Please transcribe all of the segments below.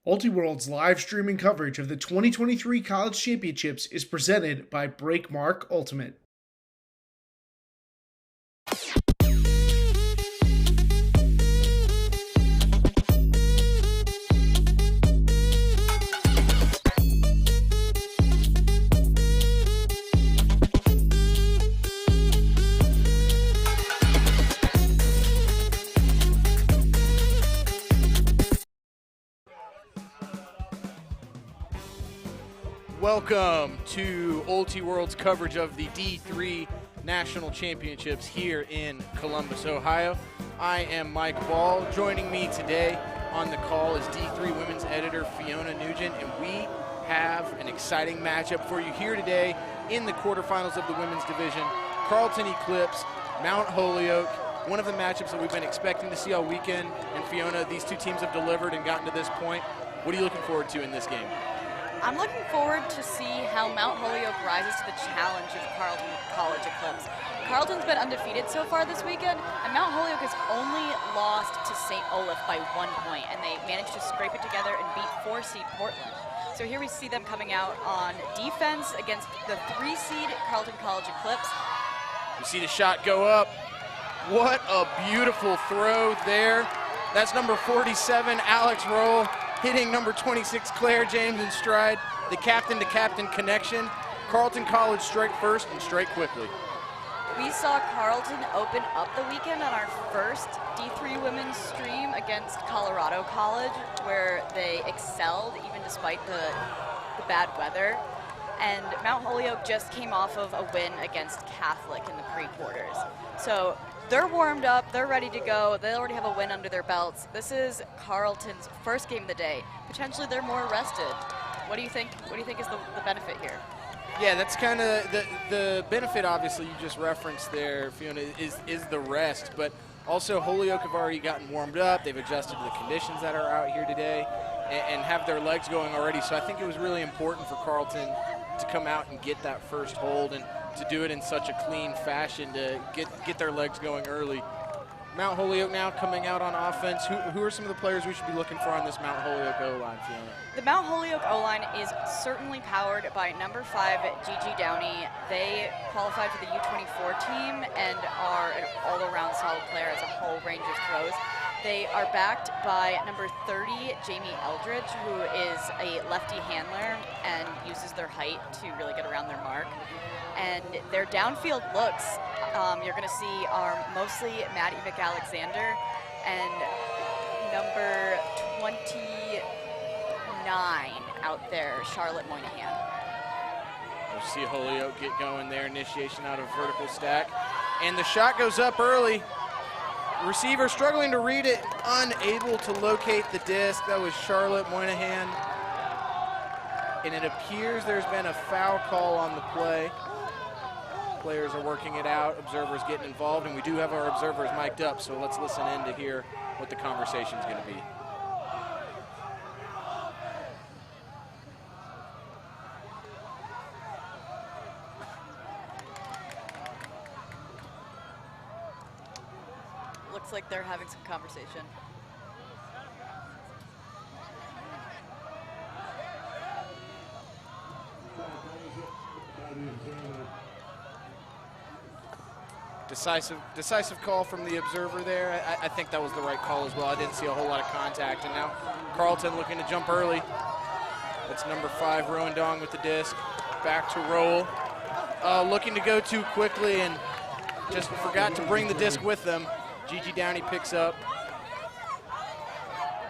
Ultiworld's live streaming coverage of the 2023 College Championships is presented by Breakmark Ultimate. Welcome to Ultiworld's coverage of the D3 National Championships here in Columbus, Ohio. I am Mike Ball. Joining me today on the call is D3 Women's Editor Fiona Nugent, and we have an exciting matchup for you here today in the quarterfinals of the women's division. Carleton Eclipse, Mount Holyoke, one of the matchups that we've been expecting to see all weekend. And Fiona, these two teams have delivered and gotten to this point. What are you looking forward to in this game? I'm looking forward to see how Mount Holyoke rises to the challenge of Carleton College Eclipse. Carleton's been undefeated so far this weekend, and Mount Holyoke has only lost to St. Olaf by 1 point, and they managed to scrape it together and beat 4-seed Portland. So here we see them coming out on defense against the 3-seed Carleton College Eclipse. You see the shot go up. What a beautiful throw there. That's number 47, Alex Roll, hitting number 26, Claire James in stride. The captain-to-captain connection. Carleton College strike first and strike quickly. We saw Carleton open up the weekend on our first D3 women's stream against Colorado College, where they excelled even despite the bad weather. And Mount Holyoke just came off of a win against Catholic in the pre-quarters. So they're warmed up, they're ready to go, they already have a win under their belts. This is Carleton's first game of the day. Potentially they're more rested. What do you think? What do you think is the benefit here? Yeah, that's kind of the benefit, obviously, you just referenced there, Fiona, is the rest. But also Holyoke have already gotten warmed up, they've adjusted to the conditions that are out here today, and have their legs going already. So I think it was really important for Carleton to come out and get that first hold, and to do it in such a clean fashion to get their legs going early. Mount Holyoke now coming out on offense. Who are some of the players we should be looking for on this Mount Holyoke O-line, Fiona? The Mount Holyoke O-line is certainly powered by number 5, Gigi Downey. They qualified for the U24 team and are an all-around solid player as a whole range of throws. They are backed by number 30, Jamie Eldridge, who is a lefty handler and uses their height to really get around their mark. And their downfield looks, you're going to see, are mostly Maddie McAlexander and number 29 out there, Charlotte Moynihan. You see Holyoke get going there, initiation out of vertical stack. And the shot goes up early. Receiver struggling to read it, unable to locate the disc. That was Charlotte Moynihan. And it appears there's been a foul call on the play. Players are working it out, observers getting involved, and we do have our observers mic'd up, so let's listen in to hear what the conversation's gonna be. Looks like they're having some conversation. Decisive call from the observer there. I think that was the right call as well. I didn't see a whole lot of contact. And now Carleton looking to jump early. That's number 5, Rowan Dong with the disc. Back to roll. Looking to go too quickly and just forgot to bring the disc with them. Gigi Downey picks up.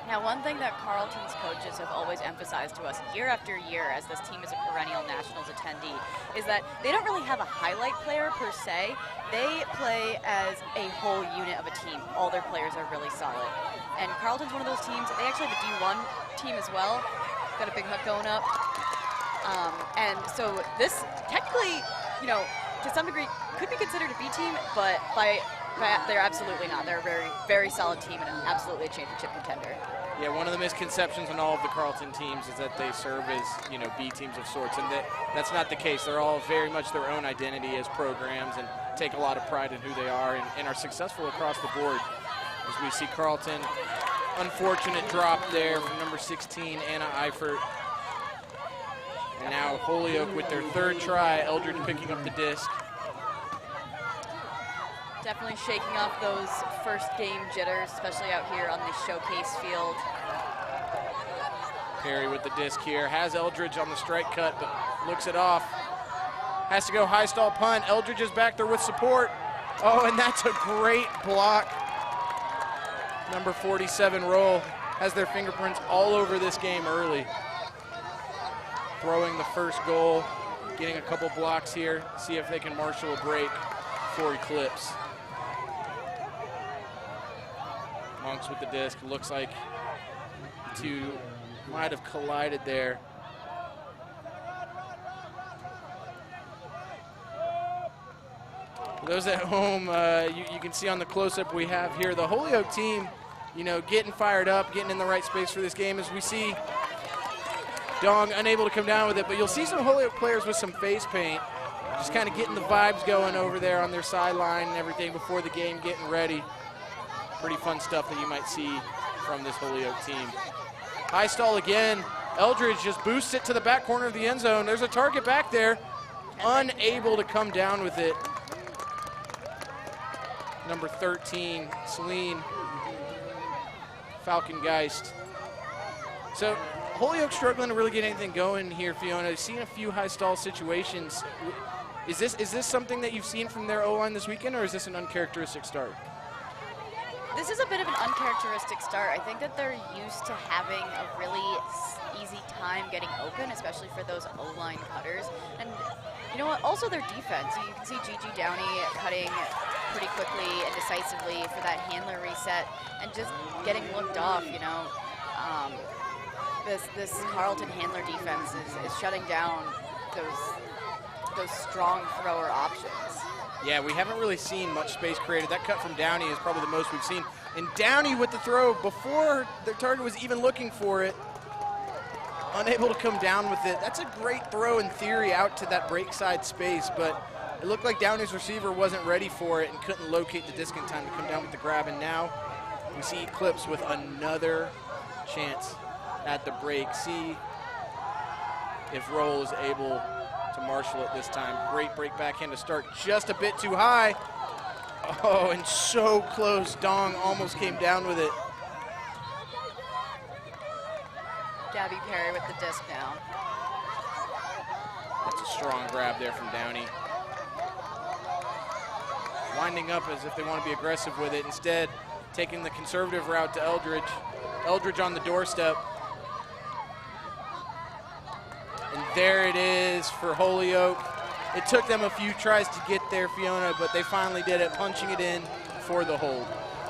Now, one thing that Carleton's coaches have always emphasized to us year after year as this team is a perennial nationals attendee is that they don't really have a highlight player per se. They play as a whole unit of a team. All their players are really solid. And Carleton's one of those teams. They actually have a D1 team as well. Got a big hook going up. And so this technically, you know, to some degree could be considered a B team, but they're absolutely not. They're a very, very solid team and absolutely a championship contender. Yeah, one of the misconceptions on all of the Carleton teams is that they serve as, you know, B teams of sorts, and that's not the case. They're all very much their own identity as programs and take a lot of pride in who they are and are successful across the board. As we see Carleton Unfortunate drop there from number 16, Anna Eifert. And now Holyoke with their third try, Eldridge picking up the disc. Definitely shaking off those first game jitters, especially out here on the showcase field. Perry with the disc here, has Eldridge on the strike cut, but looks it off. Has to go high stall punt. Eldridge is back there with support. Oh, and that's a great block. Number 47 Roll has their fingerprints all over this game early. Throwing the first goal, getting a couple blocks here, see if they can marshal a break for Eclipse. Monks with the disc, looks like the two might have collided there. For those at home, you can see on the close-up we have here, the Holyoke team, you know, getting fired up, getting in the right space for this game. As we see Dong unable to come down with it, but you'll see some Holyoke players with some face paint, just kind of getting the vibes going over there on their sideline and everything before the game, getting ready. Pretty fun stuff that you might see from this Holyoke team. High stall again. Eldridge just boosts it to the back corner of the end zone. There's a target back there. Unable to come down with it. Number 13, Celine Falkengeist. So Holyoke struggling to really get anything going here, Fiona. I've seen a few high stall situations. Is this something that you've seen from their O-line this weekend, or is this an uncharacteristic start? This is a bit of an uncharacteristic start. I think that they're used to having a really easy time getting open, especially for those O-line cutters. And you know what? Also their defense. You can see Gigi Downey cutting pretty quickly and decisively for that handler reset and just getting looked off, you know. This Carleton handler defense is shutting down those strong thrower options. Yeah, we haven't really seen much space created. That cut from Downey is probably the most we've seen. And Downey with the throw before the target was even looking for it. Unable to come down with it. That's a great throw in theory out to that break side space, but it looked like Downey's receiver wasn't ready for it and couldn't locate the disc in time to come down with the grab. And now we see Eclipse with another chance at the break. See if Roll is able to marshal it this time. Great break backhand to start, just a bit too high. Oh, and so close. Dong almost came down with it. Gabby Perry with the disc now. That's a strong grab there from Downey. Winding up as if they want to be aggressive with it. Instead, taking the conservative route to Eldridge. Eldridge on the doorstep. And there it is for Holyoke. It took them a few tries to get there, Fiona, but they finally did it, punching it in for the hold.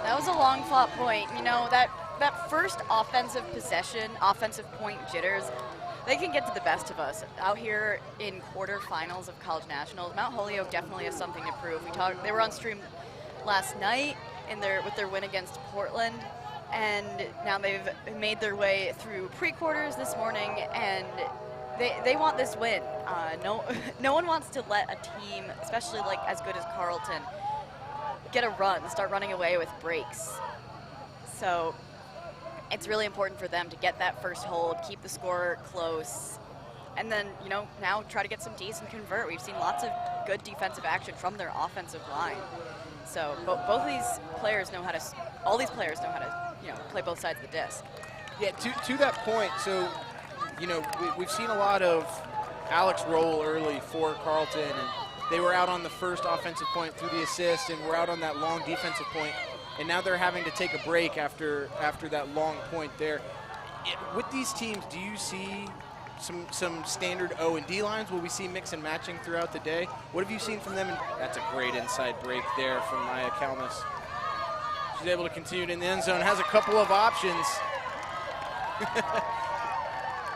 That was a long fought point. You know, that first offensive possession, offensive point jitters, they can get to the best of us. Out here in quarterfinals of college nationals, Mount Holyoke definitely has something to prove. They were on stream last night with their win against Portland, and now they've made their way through pre-quarters this morning, and they want this win. No one wants to let a team, especially like as good as Carleton, get a run, start running away with breaks. So it's really important for them to get that first hold, keep the score close, and then, you know, now try to get some Ds and convert. We've seen lots of good defensive action from their offensive line. So both these players know how to, all these players know how to, you know, play both sides of the disc. Yeah, to that point, so, you know, we've seen a lot of Alex Roll early for Carleton, and they were out on the first offensive point through the assist, and were out on that long defensive point, and now they're having to take a break after that long point there. With these teams, do you see some standard O and D lines? Will we see mix and matching throughout the day? What have you seen from them? That's a great inside break there from Maya Kalmus. She's able to continue it in the end zone, has a couple of options.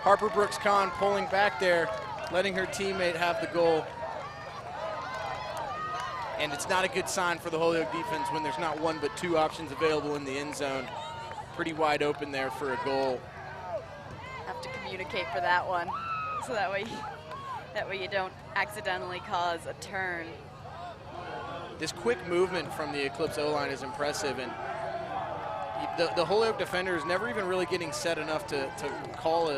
Harper Brooks Kahn pulling back there, letting her teammate have the goal. And it's not a good sign for the Holyoke defense when there's not one but two options available in the end zone. Pretty wide open there for a goal. Have to communicate for that one, so that way you don't accidentally cause a turn. This quick movement from the Eclipse O-line is impressive, and the Holyoke defenders never even really getting set enough to call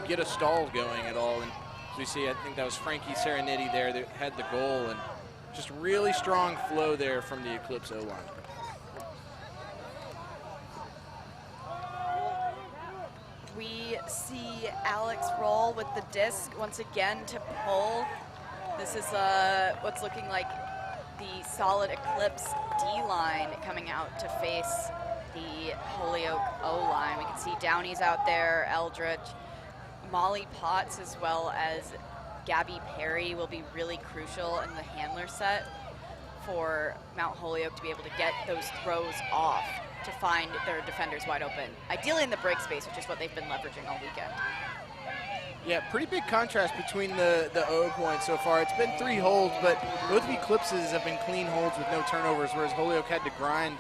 get a stall going at all. And as we see, I think that was Frankie Serenity there that had the goal, and just really strong flow there from the Eclipse O-line. We see Alex roll with the disc once again to pull. This is what's looking like the solid Eclipse D-line coming out to face the Holyoke O-line. We can see Downey's out there, Eldridge, Molly Potts, as well as Gabby Perry will be really crucial in the handler set for Mount Holyoke to be able to get those throws off to find their defenders wide open, ideally in the break space, which is what they've been leveraging all weekend. Yeah, pretty big contrast between the O points so far. It's been 3 holds, but both the Eclipses have been clean holds with no turnovers, whereas Holyoke had to grind.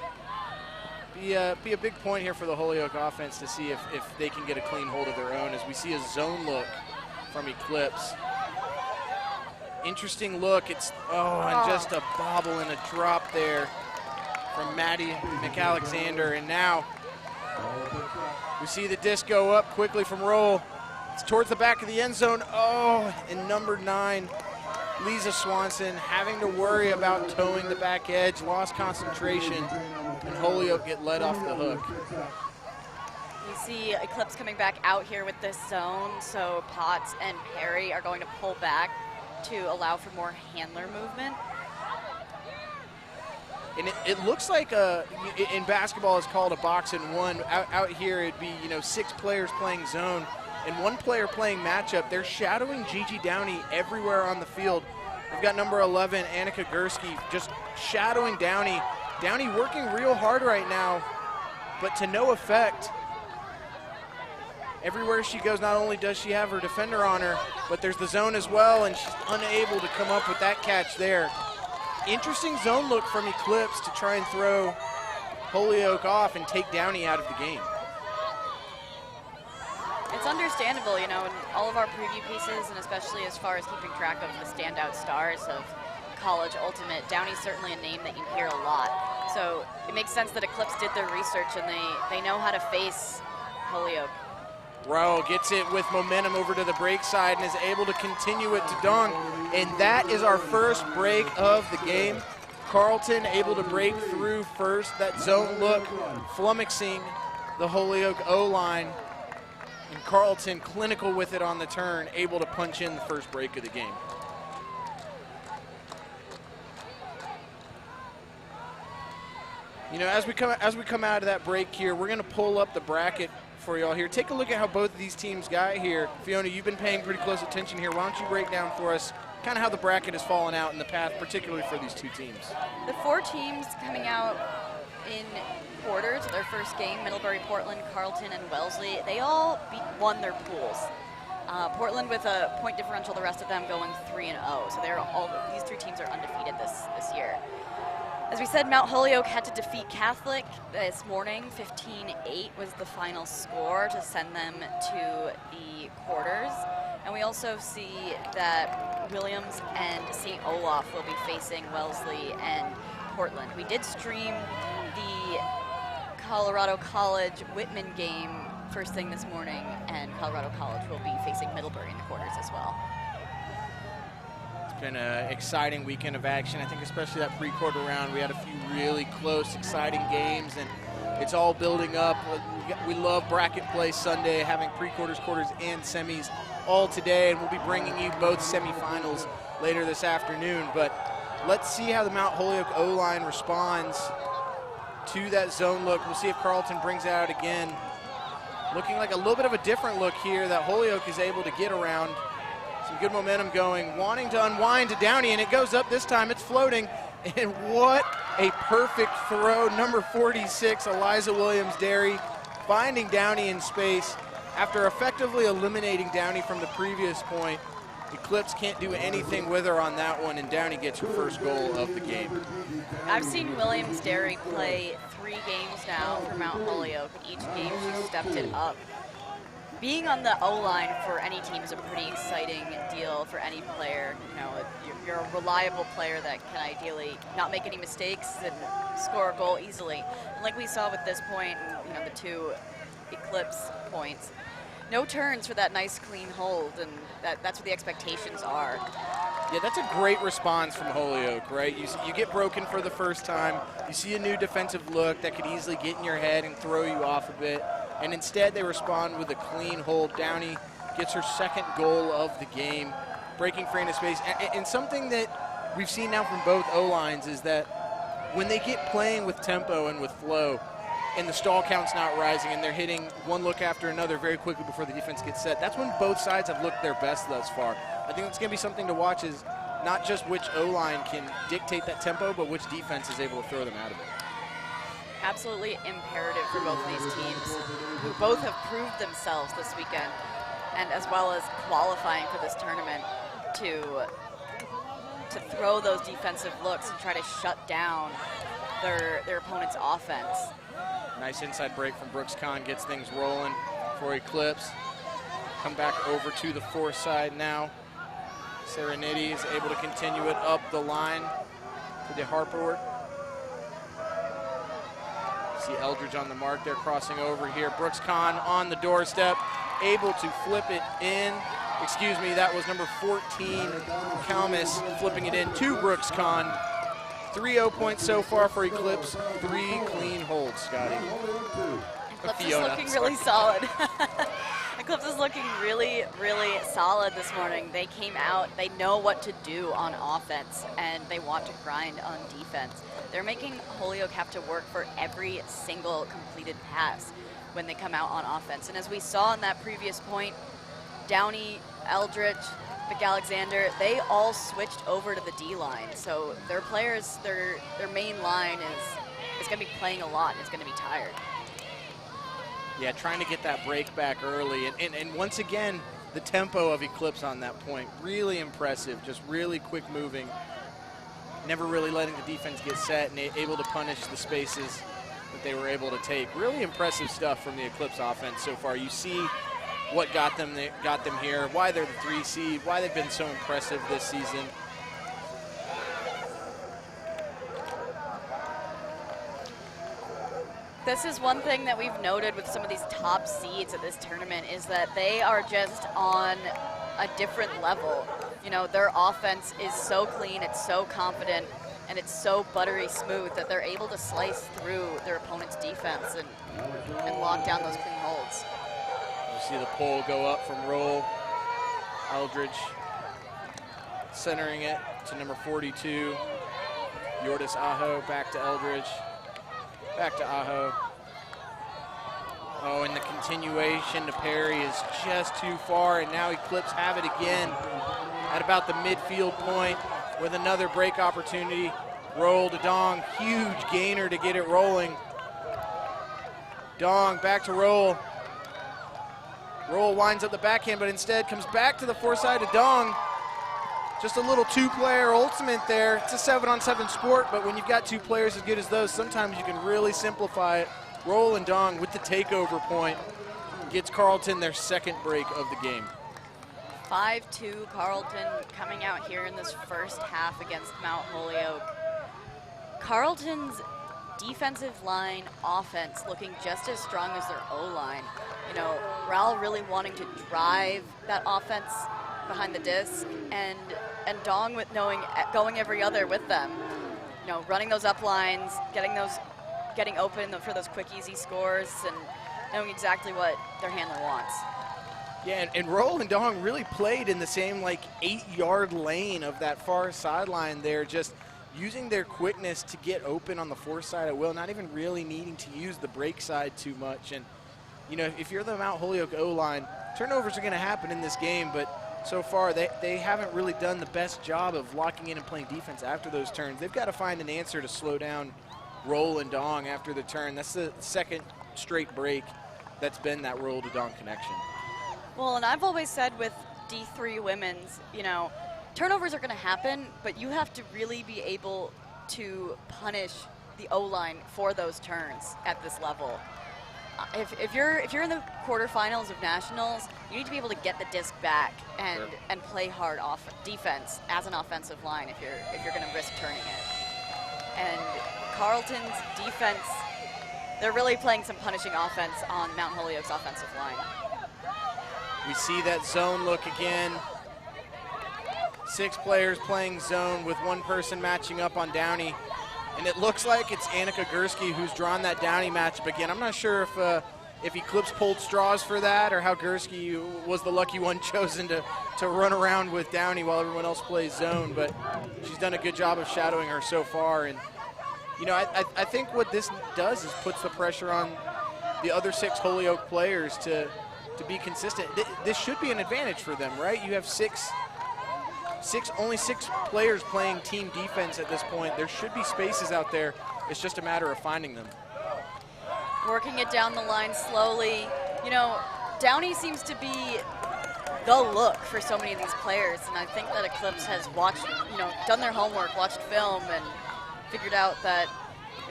Be a big point here for the Holyoke offense to see if they can get a clean hold of their own, as we see a zone look from Eclipse. Interesting look. It's, and just a bobble and a drop there from Maddie McAlexander. And now we see the disc go up quickly from roll. It's towards the back of the end zone. And number 9, Lisa Swanson, having to worry about towing the back edge, lost concentration, and Holyoke get let off the hook. You see Eclipse coming back out here with this zone, so Potts and Perry are going to pull back to allow for more handler movement. And it looks like in basketball it's called a box and one. Out here it'd be 6 players playing zone and 1 player playing matchup. They're shadowing Gigi Downey everywhere on the field. We've got number 11, Annika Gursky, just shadowing Downey. Downey working real hard right now, but to no effect. Everywhere she goes, not only does she have her defender on her, but there's the zone as well, and she's unable to come up with that catch there. Interesting zone look from Eclipse to try and throw Holyoke off and take Downey out of the game. It's understandable, in all of our preview pieces, and especially as far as keeping track of the standout stars of college ultimate, Downey's certainly a name that you hear a lot. So it makes sense that Eclipse did their research and they know how to face Holyoke. Rowe gets it with momentum over to the break side and is able to continue it to Dong. And that is our first break of the game. Carleton able to break through first. That zone look flummoxing the Holyoke O-line. And Carleton clinical with it on the turn, able to punch in the first break of the game. As we come out of that break here, we're going to pull up the bracket for y'all here. Take a look at how both of these teams got here. Fiona, you've been paying pretty close attention here. Why don't you break down for us kind of how the bracket has fallen out in the path, particularly for these 2 teams? The 4 teams coming out in quarters of their first game, Middlebury, Portland, Carleton, and Wellesley, they all won their pools. Portland with a point differential, the rest of them going 3-0. So these 3 teams are undefeated this year. As we said, Mount Holyoke had to defeat Catholic this morning. 15-8 was the final score to send them to the quarters. And we also see that Williams and St. Olaf will be facing Wellesley and Portland. We did stream the Colorado College Whitman game first thing this morning, and Colorado College will be facing Middlebury in the quarters as well. Been an exciting weekend of action. I think especially that pre-quarter round, we had a few really close, exciting games, and it's all building up. We love bracket play Sunday, having pre-quarters, quarters, and semis all today, and we'll be bringing you both semifinals later this afternoon. But let's see how the Mount Holyoke O-line responds to that zone look. We'll see if Carleton brings it out again. Looking like a little bit of a different look here that Holyoke is able to get around. Some good momentum going, wanting to unwind to Downey, and it goes up this time. It's floating, and what a perfect throw. Number 46, Eliza Williams-Derry, finding Downey in space. After effectively eliminating Downey from the previous point, Eclipse can't do anything with her on that one, and Downey gets her first goal of the game. I've seen Williams-Derry play 3 games now for Mount Holyoke. Each game she stepped it up. Being on the O-line for any team is a pretty exciting deal for any player. You know, you're a reliable player that can ideally not make any mistakes and score a goal easily. And like we saw with this point, and, the 2 Eclipse points, no turns for that nice clean hold, and that's what the expectations are. Yeah, that's a great response from Holyoke, right? You get broken for the first time. You see a new defensive look that could easily get in your head and throw you off a bit. And instead they respond with a clean hold. Downey gets her 2nd goal of the game, breaking free into space. And something that we've seen now from both O-lines is that when they get playing with tempo and with flow, and the stall count's not rising, and they're hitting one look after another very quickly before the defense gets set, that's when both sides have looked their best thus far. I think it's going to be something to watch, is not just which O-line can dictate that tempo, but which defense is able to throw them out of it. Absolutely imperative for both of these teams, who both have proved themselves this weekend, and as well as qualifying for this tournament, to throw those defensive looks and try to shut down their opponent's offense. Nice inside break from Brooks Kahn, gets things rolling for Eclipse. Come back over to the 4 side now. Serenity is able to continue it up the line to the Harper. See Eldridge on the mark there, crossing over here. Brooks Kahn on the doorstep, able to flip it in. Excuse me, that was number 14, Kalmus, flipping it in to Brooks Kahn. 3-0 points so far for Eclipse, 3 clean holds, Scotty. Eclipse is looking really solid. Eclipse is looking really, really solid this morning. They came out, they know what to do on offense, and they want to grind on defense. They're making Holyoke have to work for every single completed pass when they come out on offense. And as we saw in that previous point, Downey, Eldridge, McAlexander, they all switched over to the D-line. So their players, their main line is going to be playing a lot and is going to be tired. Yeah, trying to get that break back early. And once again, the tempo of Eclipse on that point, really impressive, just really quick moving. Never really letting the defense get set and able to punish the spaces that they were able to take. Really impressive stuff from the Eclipse offense so far. You see what got them here, why they're the 3 seed, why they've been so impressive this season. This is one thing that we've noted with some of these top seeds at this tournament, is that they are just on a different level. You know, their offense is so clean, it's so confident, and it's so buttery smooth that they're able to slice through their opponent's defense and lock down those clean holds. You see the pull go up from Roll. Eldridge centering it to number 42. Yordis Aho back to Eldridge. Back to Aho. Oh, and the continuation to Perry is just too far, and now Eclipse have it again at about the midfield point with another break opportunity. Roll to Dong, huge gainer to get it rolling. Dong back to Roll. Roll winds up the backhand, but instead comes back to the 4 side to Dong. Just a little 2-player ultimate there. It's a 7-on-7 sport, but when you've got 2 players as good as those, sometimes you can really simplify it. Roll and Dong with the takeover point gets Carleton their 2nd break of the game. 5-2 Carleton coming out here in this first half against Mount Holyoke. Carleton's defensive line offense looking just as strong as their O-line. You know, Raul really wanting to drive that offense behind the disc, and Dong with going every other with them. You know, running those up lines, getting open for those quick, easy scores, and knowing exactly what their handler wants. Yeah, and Roll and Dong really played in the same 8-yard lane of that far sideline there, just using their quickness to get open on the 4 side at will, not even really needing to use the break side too much. And, you know, if you're the Mount Holyoke O-line, turnovers are going to happen in this game, but so far they haven't really done the best job of locking in and playing defense after those turns. They've got to find an answer to slow down Roll and Dong after the turn. That's the 2nd straight break that's been that Roll to Dong connection. Well, and I've always said with D3 women's, you know, turnovers are going to happen, but you have to really be able to punish the O-line for those turns at this level. if you're in the quarterfinals of nationals, you need to be able to get the disc back and play hard off defense as an offensive line if you're going to risk turning it. And Carleton's defense, they're really playing some punishing offense on Mount Holyoke's offensive line. We see that zone look again. 6 players playing zone with 1 person matching up on Downey. And it looks like it's Annika Gursky who's drawn that Downey matchup again. I'm not sure if Eclipse pulled straws for that or how Gursky was the lucky one chosen to run around with Downey while everyone else plays zone, but she's done a good job of shadowing her so far. And, you know, I think what this does is puts the pressure on the other 6 Holyoke players to be consistent. This should be an advantage for them, right? You have only six players playing team defense at this point. There should be spaces out there. It's just a matter of finding them. Working it down the line slowly. You know, Downey seems to be the look for so many of these players, and I think that Eclipse has watched, done their homework, watched film, and figured out that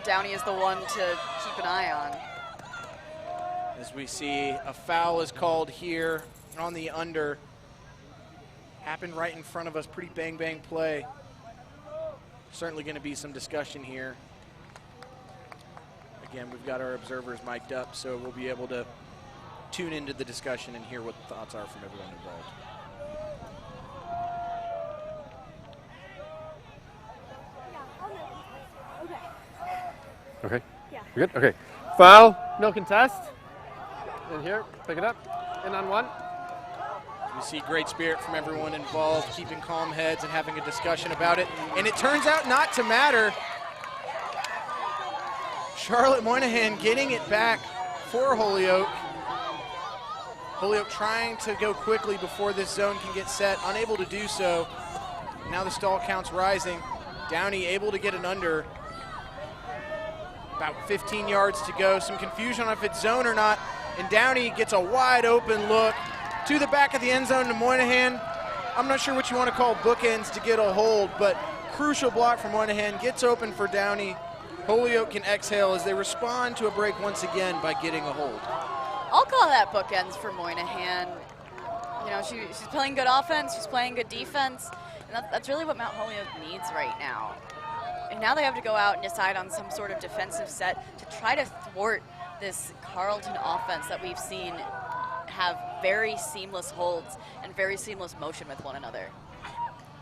Downey is the one to keep an eye on. As we see, a foul is called here on the under. Happened right in front of us, pretty bang play. Certainly going to be some discussion here. Again, we've got our observers mic'd up, so we'll be able to tune into the discussion and hear what the thoughts are from everyone involved. Okay. Yeah. We're good? Okay. Foul, no contest. In here, pick it up. In on 1. We see great spirit from everyone involved, keeping calm heads and having a discussion about it. And it turns out not to matter. Charlotte Moynihan getting it back for Holyoke. Holyoke trying to go quickly before this zone can get set, unable to do so. Now the stall count's rising. Downey able to get an under. About 15 yards to go. Some confusion on if it's zone or not. And Downey gets a wide open look to the back of the end zone to Moynihan. I'm not sure what you want to call bookends to get a hold, but crucial block from Moynihan, gets open for Downey. Holyoke can exhale as they respond to a break once again by getting a hold. I'll call that bookends for Moynihan. You know, she's playing good offense, she's playing good defense, and that's really what Mount Holyoke needs right now. And now they have to go out and decide on some sort of defensive set to try to thwart this Carleton offense that we've seen have very seamless holds and very seamless motion with one another.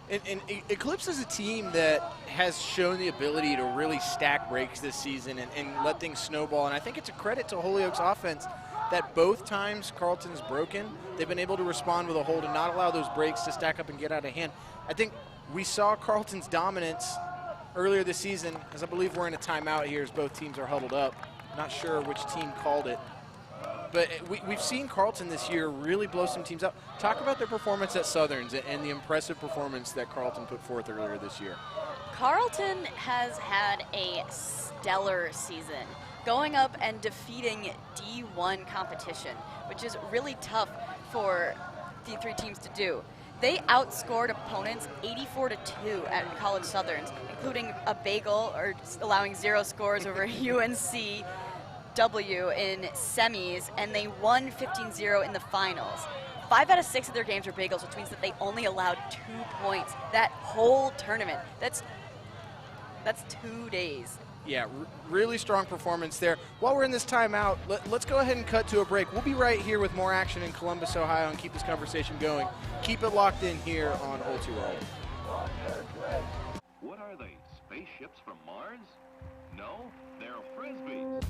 And Eclipse is a team that has shown the ability to really stack breaks this season and let things snowball. And I think it's a credit to Holyoke's offense that both times Carleton's broken, they've been able to respond with a hold and not allow those breaks to stack up and get out of hand. I think we saw Carleton's dominance earlier this season, as I believe we're in a timeout here as both teams are huddled up. Not sure which team called it. But we've seen Carleton this year really blow some teams out. Talk about their performance at Southerns and the impressive performance that Carleton put forth earlier this year. Carleton has had a stellar season, going up and defeating D1 competition, which is really tough for D3 teams to do. They outscored opponents 84-2 at College Southerns, including a bagel, or allowing 0 scores over UNC W in semis, and they won 15-0 in the finals. 5 out of 6 of their games were bagels, which means that they only allowed 2 points that whole tournament. That's 2 days. Yeah, really strong performance there. While we're in this timeout, let's go ahead and cut to a break. We'll be right here with more action in Columbus, Ohio, and keep this conversation going. Keep it locked in here on Ulti World. What are they, spaceships from Mars? No, they're frisbees.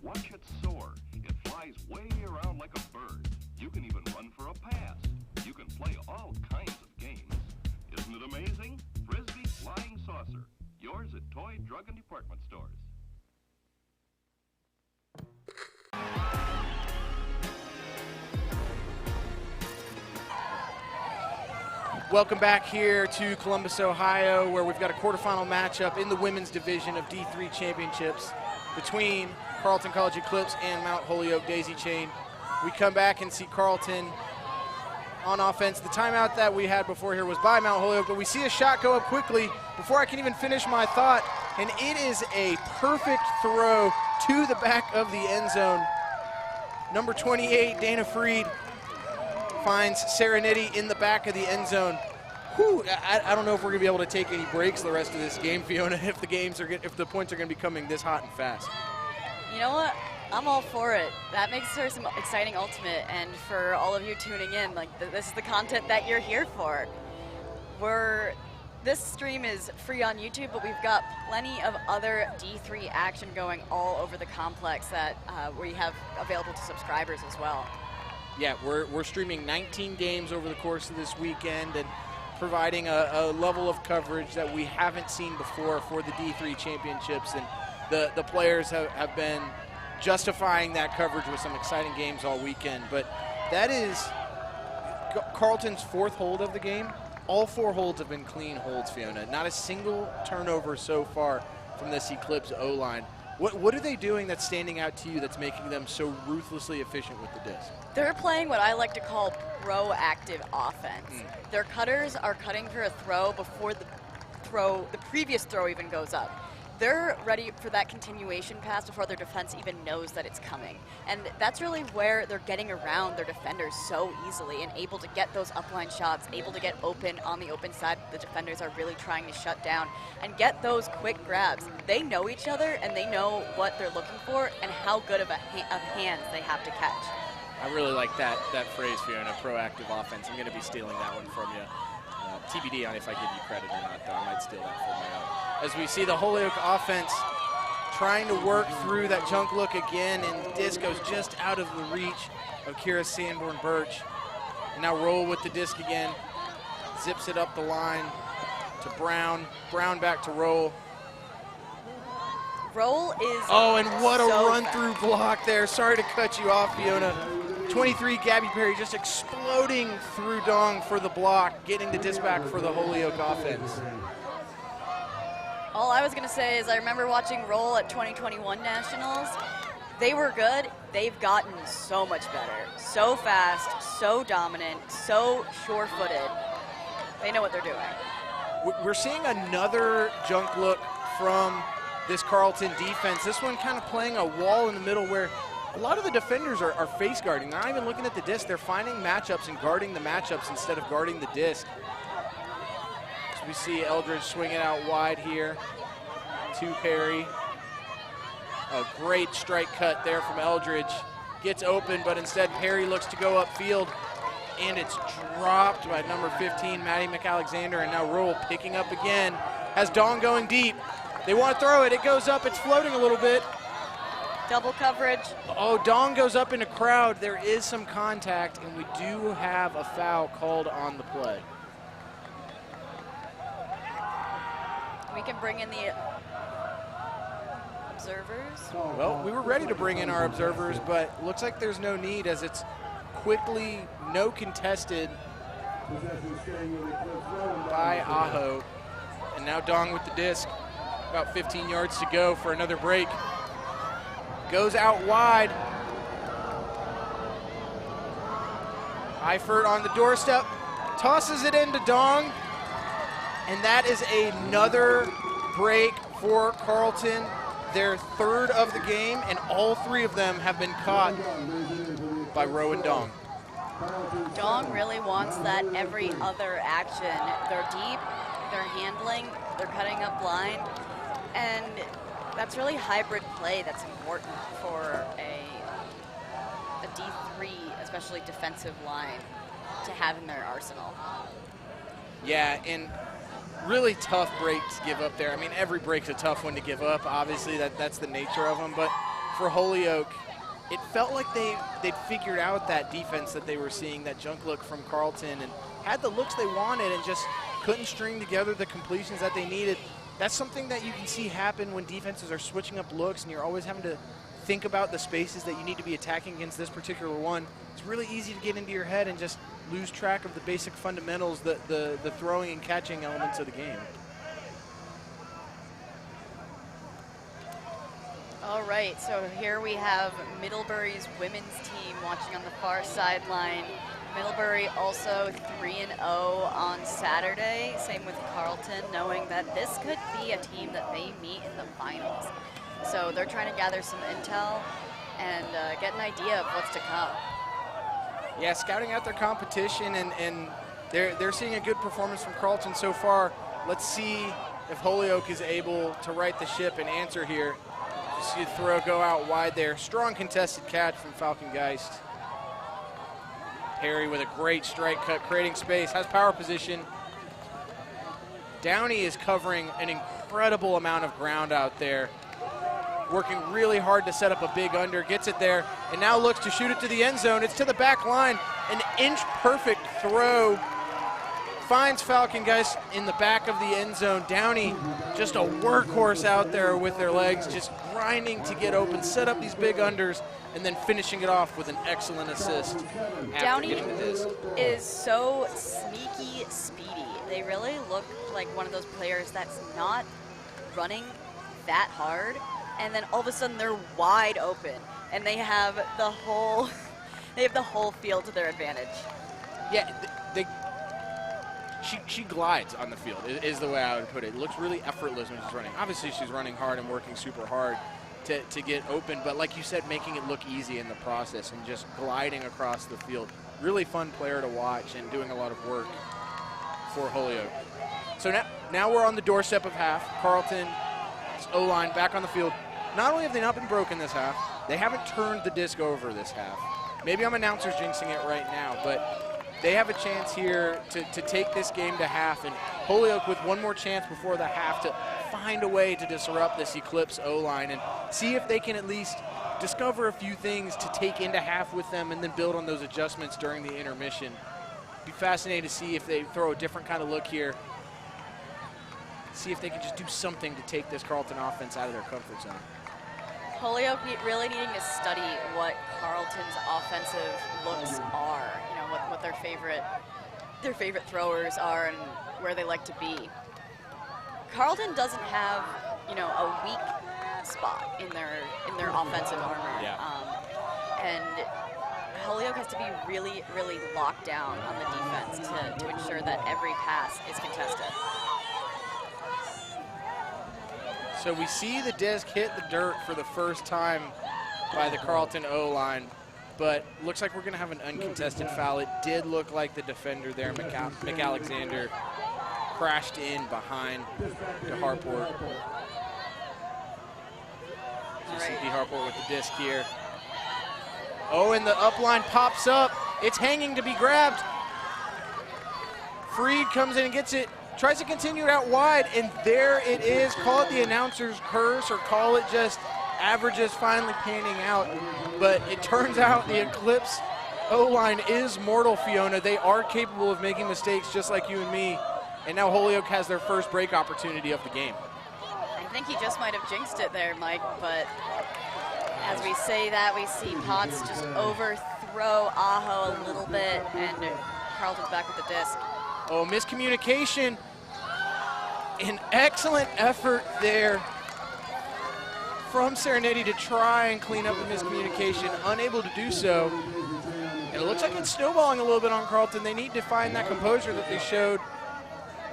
Watch it soar. It flies way around like a bird. You can even run for a pass. You can play all kinds of games. Isn't it amazing? Frisbee Flying Saucer. Yours at toy, drug, and department stores. Welcome back here to Columbus, Ohio, where we've got a quarterfinal matchup in the women's division of D3 championships between Carleton College Eclipse and Mount Holyoke Daisy Chain. We come back and see Carleton on offense. The timeout that we had before here was by Mount Holyoke, but we see a shot go up quickly before I can even finish my thought, and it is a perfect throw to the back of the end zone. Number 28, Dana Freed, finds Serenity in the back of the end zone. Whew, I don't know if we're going to be able to take any breaks the rest of this game, Fiona, if the points are going to be coming this hot and fast. You know what? I'm all for it. That makes for some exciting ultimate, and for all of you tuning in, like this is the content that you're here for. This stream is free on YouTube, but we've got plenty of other D3 action going all over the complex that we have available to subscribers as well. Yeah, we're streaming 19 games over the course of this weekend and providing a level of coverage that we haven't seen before for the D3 championships, and the players have been justifying that coverage with some exciting games all weekend. But that is Carleton's 4th hold of the game. All 4 holds have been clean holds, Fiona. Not a single turnover so far from this Eclipse O-line. What are they doing that's standing out to you that's making them so ruthlessly efficient with the disc? They're playing what I like to call proactive offense. Their cutters are cutting for a throw before the previous throw even goes up. They're ready for that continuation pass before their defense even knows that it's coming. And that's really where they're getting around their defenders so easily and able to get those upline shots, able to get open on the open side the defenders are really trying to shut down, and get those quick grabs. They know each other, and they know what they're looking for and how good of hands they have to catch. I really like that phrase, Fiona, proactive offense. I'm going to be stealing that one from you. TBD on if I give you credit or not, though. I might steal that from you. As we see the Holyoke offense trying to work through that junk look again, and disc goes just out of the reach of Kira Sanborn-Birch. And now Roll with the disc again, zips it up the line to Brown. Brown back to Roll. Roll is Oh, and what a so run-through block there. Sorry to cut you off, Fiona. 23, Gabby Perry just exploding through Dong for the block, getting the disc back for the Holyoke offense. All I was going to say is I remember watching Roll at 2021 Nationals. They were good. They've gotten so much better. So fast, so dominant, so sure-footed. They know what they're doing. We're seeing another junk look from this Carleton defense. This one kind of playing a wall in the middle where a lot of the defenders are face guarding. They're not even looking at the disc. They're finding matchups and guarding the matchups instead of guarding the disc. So we see Eldridge swinging out wide here to Perry. A great strike cut there from Eldridge. Gets open, but instead Perry looks to go upfield, and it's dropped by number 15, Maddie McAlexander, and now Roll picking up again. Has Dong going deep. They want to throw it. It goes up. It's floating a little bit. Double coverage. Oh, Dong goes up in a crowd. There is some contact, and we do have a foul called on the play. We can bring in the observers. Well, we were ready to bring in our observers, but looks like there's no need as it's quickly no contested by Aho. And now Dong with the disc. About 15 yards to go for another break. Goes out wide. Eifert on the doorstep, tosses it into Dong, and that is another break for Carleton, their 3rd of the game, and all 3 of them have been caught by Rowan Dong. Dong really wants that every other action. They're deep, they're handling, they're cutting up line, and that's really hybrid play that's important for a D3, especially defensive line, to have in their arsenal. Yeah, and really tough break to give up there. I mean, every break's a tough one to give up. Obviously, that's the nature of them. But for Holyoke, it felt like they'd figured out that defense that they were seeing, that junk look from Carleton, and had the looks they wanted and just couldn't string together the completions that they needed. That's something that you can see happen when defenses are switching up looks and you're always having to think about the spaces that you need to be attacking against this particular one. It's really easy to get into your head and just lose track of the basic fundamentals, the throwing and catching elements of the game. All right, so here we have Middlebury's women's team watching on the far sideline. Middlebury also 3-0 on Saturday, same with Carleton, knowing that this could be a team that they meet in the finals. So they're trying to gather some intel. and get an idea of what's to come. Yeah, scouting out their competition, and they're seeing a good performance from Carleton so far. Let's see if Holyoke is able to right the ship and answer here. You see the throw go out wide there. Strong contested catch from Falcon Geist. Perry with a great strike cut, creating space, has power position. Downey is covering an incredible amount of ground out there, working really hard to set up a big under, gets it there, and now looks to shoot it to the end zone. It's to the back line, an inch perfect throw. Finds Falcon Geist in the back of the end zone. Downey, just a workhorse out there with their legs, just grinding to get open, set up these big unders, and then finishing it off with an excellent assist. Downey is so sneaky speedy. They really look like one of those players that's not running that hard, and then all of a sudden they're wide open, and they have the whole field to their advantage. Yeah, she glides on the field, is the way I would put it. It looks really effortless when she's running. Obviously, she's running hard and working super hard to get open, but like you said, making it look easy in the process and just gliding across the field. Really fun player to watch and doing a lot of work for Holyoke. So now we're on the doorstep of half. Carleton's O-line back on the field. Not only have they not been broken this half, they haven't turned the disc over this half. Maybe I'm announcers jinxing it right now, but they have a chance here to take this game to half, and Holyoke with one more chance before the half to find a way to disrupt this Eclipse O-line and see if they can at least discover a few things to take into half with them and then build on those adjustments during the intermission. Be fascinated to see if they throw a different kind of look here. See if they can just do something to take this Carleton offense out of their comfort zone. Holyoke really needing to study what Carleton's offensive looks are, you know, what their favorite throwers are and where they like to be. Carleton doesn't have, you know, a weak spot in their offensive armor. Yeah. And Holyoke has to be really, really locked down on the defense to ensure that every pass is contested. So we see the disc hit the dirt for the first time by the Carleton O-line, but looks like we're going to have an uncontested foul. It did look like the defender there, McAlexander, crashed in behind to Harport. So you see Harport with the disc here. Oh, and the upline pops up. It's hanging to be grabbed. Freed comes in and gets it. Tries to continue it out wide, and there it is. Call it the announcer's curse or call it just averages finally panning out. But it turns out the Eclipse O-line is mortal, Fiona. They are capable of making mistakes just like you and me. And now Holyoke has their first break opportunity of the game. I think he just might have jinxed it there, Mike, but as we say that, we see Potts just overthrow Aho a little bit, and Carleton's back with the disc. Oh, miscommunication. An excellent effort there from Serenetti to try and clean up the miscommunication. Unable to do so. And it looks like it's snowballing a little bit on Carleton. They need to find that composure that they showed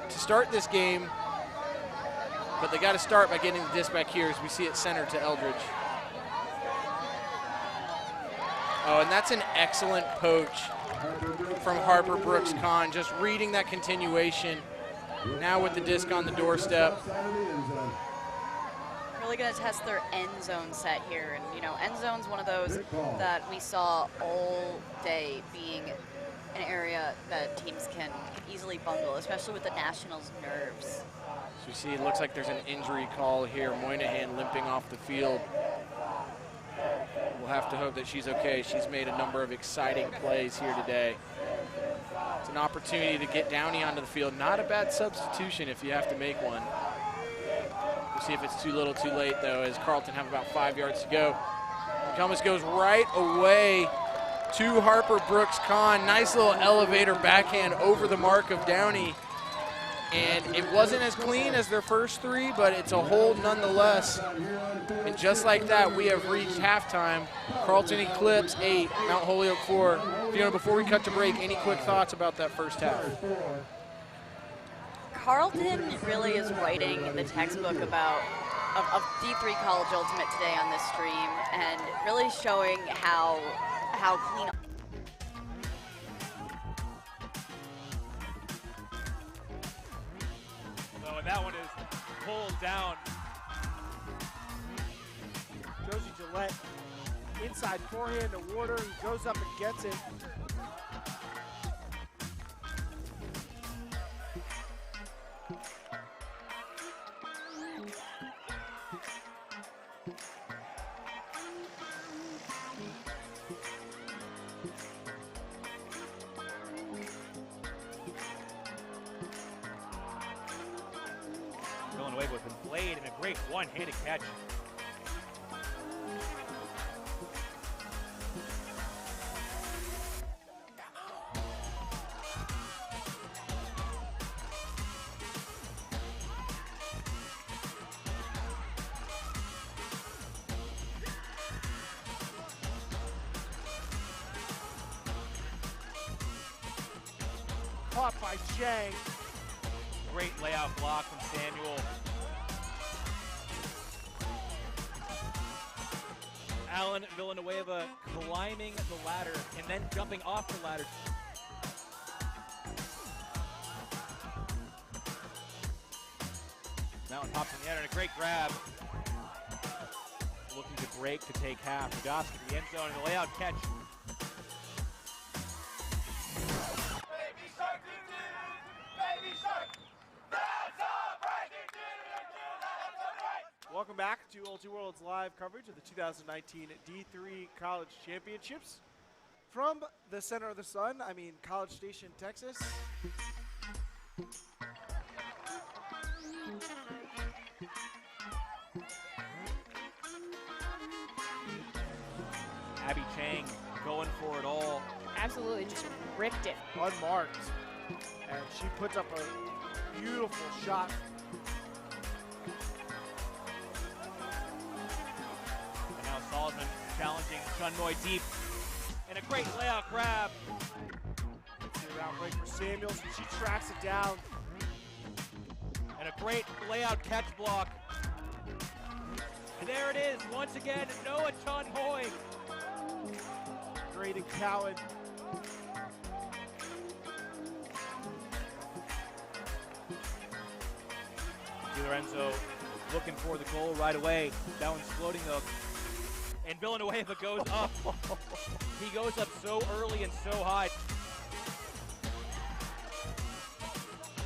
to start this game. But they got to start by getting the disc back here as we see it centered to Eldridge. Oh, and that's an excellent poach from Harper Brooks Kahn, just reading that continuation. Now with the disc on the doorstep. Really going to test their end zone set here. And, you know, end zone's one of those that we saw all day being an area that teams can easily bungle, especially with the Nationals' nerves. So you see it looks like there's an injury call here. Moynihan limping off the field. We'll have to hope that she's okay. She's made a number of exciting plays here today. It's an opportunity to get Downey onto the field. Not a bad substitution if you have to make one. We'll see if it's too little too late, though, as Carleton have about 5 yards to go. Thomas goes right away to Harper Brooks Kahn. Nice little elevator backhand over the mark of Downey. And it wasn't as clean as their first three, but it's a hold nonetheless. And just like that, we have reached halftime. Carleton Eclipse 8, Mount Holyoke 4. Fiona, before we cut to break, any quick thoughts about that first half? Carleton really is writing the textbook about of D3 College Ultimate today on this stream, and really showing how clean. So and that one is pulled down. Josie Gillette, inside forehand to Warder, he goes up and gets it. Villanueva with a blade and a great one-handed catch. Caught by Chang. Great layout block from Samuel. Alan Villanueva climbing the ladder and then jumping off the ladder. Mountain pops in the air and a great grab. Looking to break to take half. Radowski to the end zone and the layout catch. Welcome back to Ulti World's live coverage of the 2019 D3 College Championships. From the center of the sun, College Station, Texas. Abby Chang going for it all. Absolutely, just ripped it. Unmarked. And she puts up a beautiful shot. And now Salzman challenging Chunmoy deep. And a great layout grab. It's the around break for Samuels, and she tracks it down. And a great layout catch block. And there it is, once again, Noah Chunmoy. Braden Cowan. DiLorenzo looking for the goal right away. That one's floating though. And Villanueva goes up. He goes up so early and so high.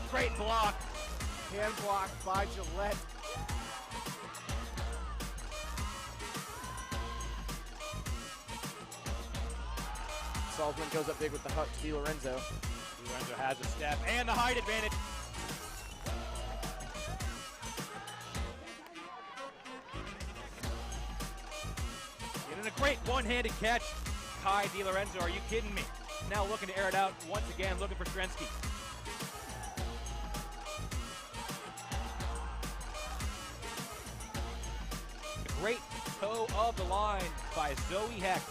Great block. Hand blocked by Gillette. Salzman goes up big with the hook to DiLorenzo. DiLorenzo has a step and the height advantage. And a great one-handed catch. Kai DiLorenzo, are you kidding me? Now looking to air it out once again, looking for Strensky. A great toe of the line by Zoe Hecht.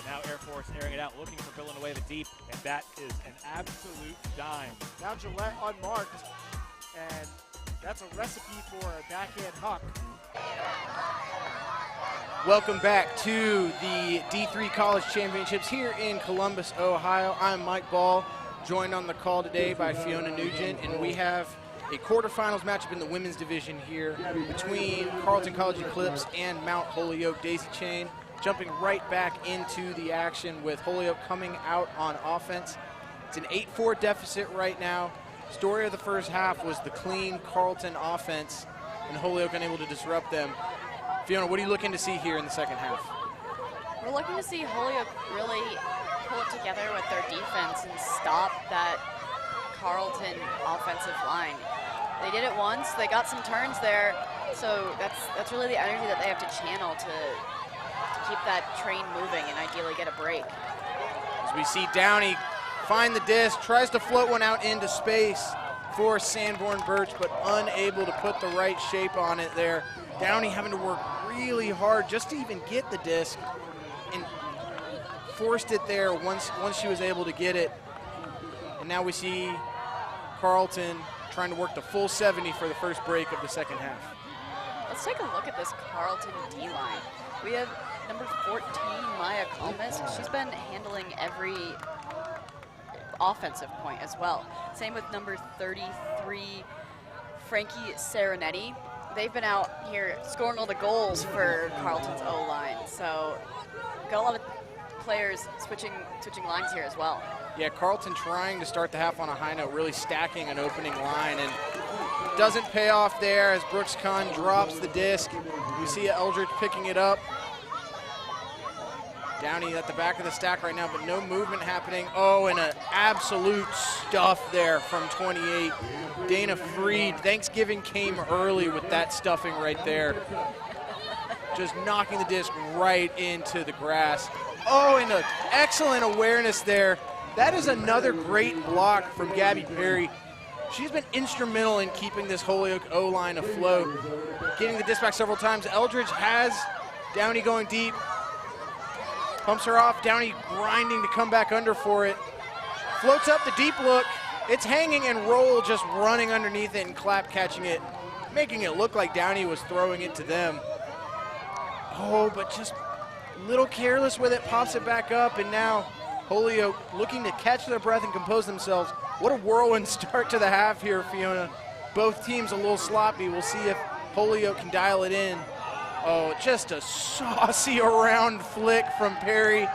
Now Air Force airing it out, looking for Villanueva deep, and that is an absolute dime. Now Gillette unmarked, and that's a recipe for a backhand huck. Welcome back to the D3 College Championships here in Columbus, Ohio. I'm Mike Ball, joined on the call today by Fiona Nugent, and we have a quarterfinals matchup in the women's division here between Carleton College Eclipse and Mount Holyoke. Daisy Chain jumping right back into the action with Holyoke coming out on offense. It's an 8-4 deficit right now. Story of the first half was the clean Carleton offense and Holyoke unable to disrupt them. Fiona, what are you looking to see here in the second half? We're looking to see Holyoke really pull it together with their defense and stop that Carleton offensive line. They did it once, they got some turns there, so that's really the energy that they have to channel to keep that train moving and ideally get a break. As we see Downey find the disc, tries to float one out into space for Sanborn Birch, but unable to put the right shape on it there. Downey having to work really hard just to even get the disc. And forced it there once she was able to get it. And now we see Carleton trying to work the full 70 for the first break of the second half. Let's take a look at this Carleton D-line. We have number 14, Maya Kalmas. She's been handling every offensive point as well. Same with number 33, Frankie Serenetti. They've been out here scoring all the goals for Carleton's O-line. So got a lot of players switching lines here as well. Yeah, Carleton trying to start the half on a high note, really stacking an opening line, and doesn't pay off there as Brooks Kahn drops the disc. We see Eldridge picking it up. Downey at the back of the stack right now, but no movement happening. Oh, and an absolute stuff there from 28. Dana Freed, Thanksgiving came early with that stuffing right there. Just knocking the disc right into the grass. Oh, and an excellent awareness there. That is another great block from Gabby Perry. She's been instrumental in keeping this Holyoke O-line afloat, getting the disc back several times. Eldridge has Downey going deep. Pumps her off, Downey grinding to come back under for it. Floats up the deep look. It's hanging, and Roll just running underneath it and Clapp catching it, making it look like Downey was throwing it to them. Oh, but just a little careless with it, pops it back up, and now Holyoke looking to catch their breath and compose themselves. What a whirlwind start to the half here, Fiona. Both teams a little sloppy. We'll see if Holyoke can dial it in. Oh, just a saucy around flick from Perry.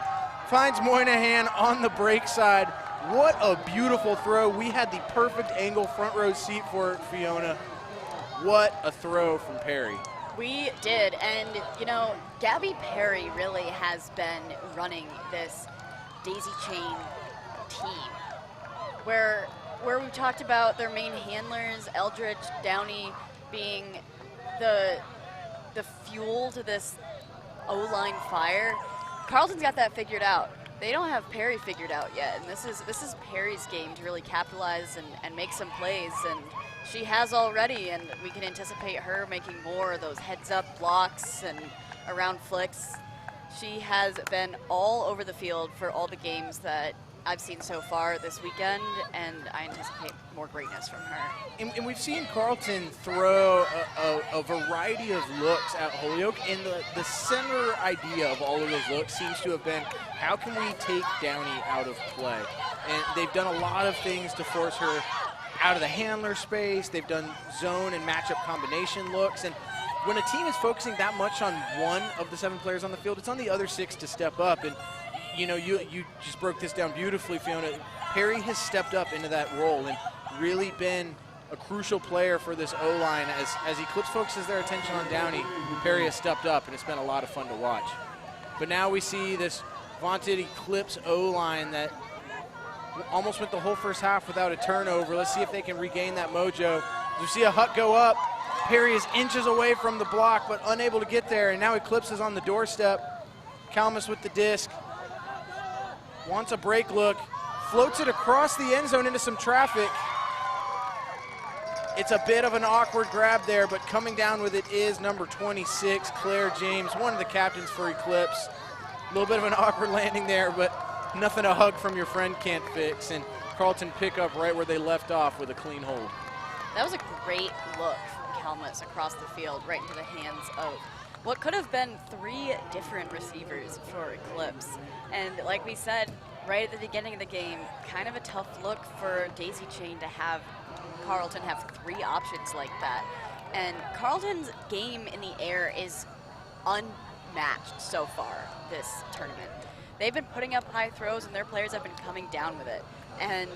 Finds Moynihan on the break side. What a beautiful throw. We had the perfect angle front row seat for it, Fiona. What a throw from Perry. We did, and you know, Gabby Perry really has been running this daisy chain team. Where we talked about their main handlers, Eldridge, Downey, being the fuel to this O-line fire. Carleton's got that figured out. They don't have Perry figured out yet, and this is Perry's game to really capitalize and make some plays, and she has already, and we can anticipate her making more of those heads-up blocks and around flicks. She has been all over the field for all the games that I've seen so far this weekend, and I anticipate more greatness from her. And we've seen Carleton throw a variety of looks at Holyoke, and the center idea of all of those looks seems to have been, how can we take Downey out of play? And they've done a lot of things to force her out of the handler space. They've done zone and matchup combination looks, and when a team is focusing that much on one of the 7 players on the field, it's on the other 6 to step up. And you know, you just broke this down beautifully, Fiona. Perry has stepped up into that role and really been a crucial player for this O-line. As Eclipse focuses their attention on Downey, Perry has stepped up, and it's been a lot of fun to watch. But now we see this vaunted Eclipse O-line that almost went the whole first half without a turnover. Let's see if they can regain that mojo. You see a Huck go up. Perry is inches away from the block, but unable to get there, and now Eclipse is on the doorstep. Kalmus with the disc. Wants a break look, floats it across the end zone into some traffic. It's a bit of an awkward grab there, but coming down with it is number 26, Claire James, one of the captains for Eclipse. A little bit of an awkward landing there, but nothing a hug from your friend can't fix. And Carleton pick up right where they left off with a clean hold. That was a great look from Kalmus across the field, right into the hands of what could have been 3 different receivers for Eclipse. And like we said right at the beginning of the game, kind of a tough look for Daisy Chain to have Carleton have 3 options like that. And Carleton's game in the air is unmatched so far this tournament. They've been putting up high throws, and their players have been coming down with it. And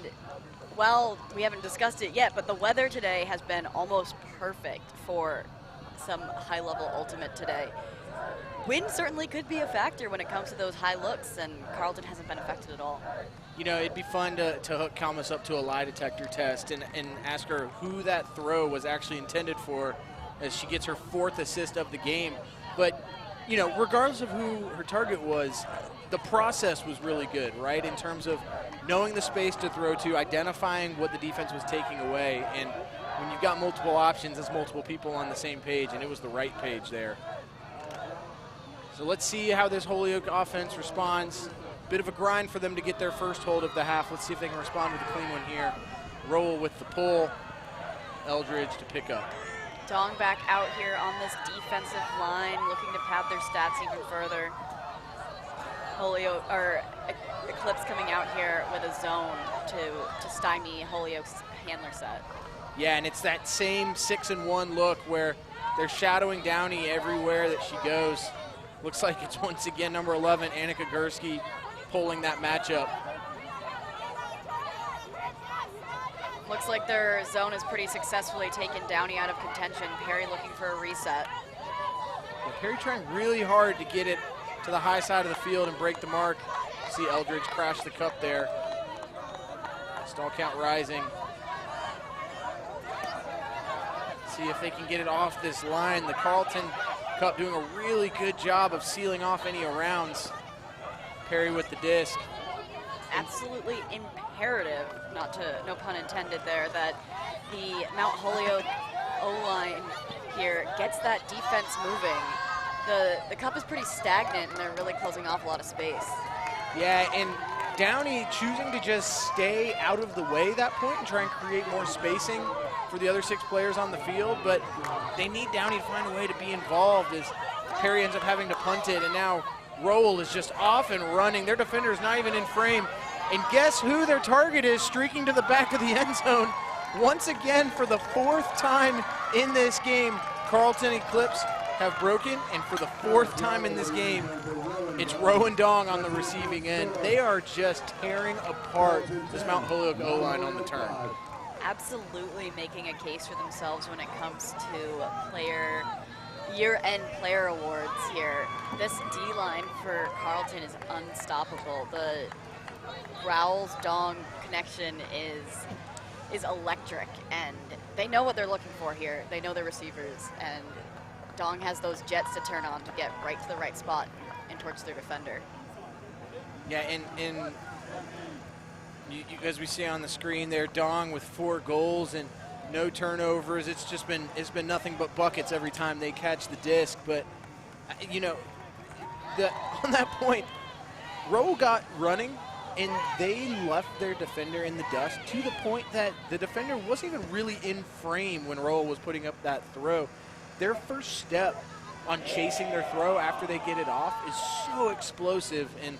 well, we haven't discussed it yet, but the weather today has been almost perfect for some high-level ultimate today. Wind certainly could be a factor when it comes to those high looks, and Carleton hasn't been affected at all. You know, it'd be fun to hook Kalmus up to a lie detector test and ask her who that throw was actually intended for as she gets her 4th assist of the game. But, you know, regardless of who her target was, the process was really good, right, in terms of knowing the space to throw to, identifying what the defense was taking away, and when you've got multiple options, it's multiple people on the same page, and it was the right page there. So let's see how this Holyoke offense responds. Bit of a grind for them to get their first hold of the half. Let's see if they can respond with a clean one here. Roll with the pull. Eldridge to pick up. Dong back out here on this defensive line, looking to pad their stats even further. Holyoke, or Eclipse coming out here with a zone to stymie Holyoke's handler set. Yeah, and it's that same 6-and-1 look where they're shadowing Downey everywhere that she goes. Looks like it's once again number 11, Annika Gursky, pulling that matchup. Looks like their zone has pretty successfully taken Downey out of contention. Perry looking for a reset. Yeah, Perry trying really hard to get it to the high side of the field and break the mark. See Eldridge crash the cup there. Stall count rising. See if they can get it off this line. The Carleton Cup doing a really good job of sealing off any arounds. Perry with the disc. Absolutely imperative, no pun intended there, that the Mount Holyoke O-line here gets that defense moving. The cup is pretty stagnant, and they're really closing off a lot of space. Yeah, and Downey choosing to just stay out of the way that point and try and create more spacing for the other 6 players on the field, but they need Downey to find a way to be involved as Perry ends up having to punt it, and now Rowell is just off and running. Their defender is not even in frame. And guess who their target is, streaking to the back of the end zone once again for the 4th time in this game. Carleton Eclipse have broken, and for the 4th time in this game, it's Rowan Dong on the receiving end. They are just tearing apart this Mount Holyoke O-line on the turn. Absolutely making a case for themselves when it comes to year-end player awards here. This D-line for Carleton is unstoppable. The Rowles-Dong connection is electric, and they know what they're looking for here. They know their receivers, and Dong has those jets to turn on to get right to the right spot and towards their defender. Yeah, and as we see on the screen there, Dong with 4 goals and no turnovers. It's been nothing but buckets every time they catch the disc. But you know, on that point, Rowe got running, and they left their defender in the dust to the point that the defender wasn't even really in frame when Rowe was putting up that throw. Their first step on chasing their throw after they get it off is so explosive, and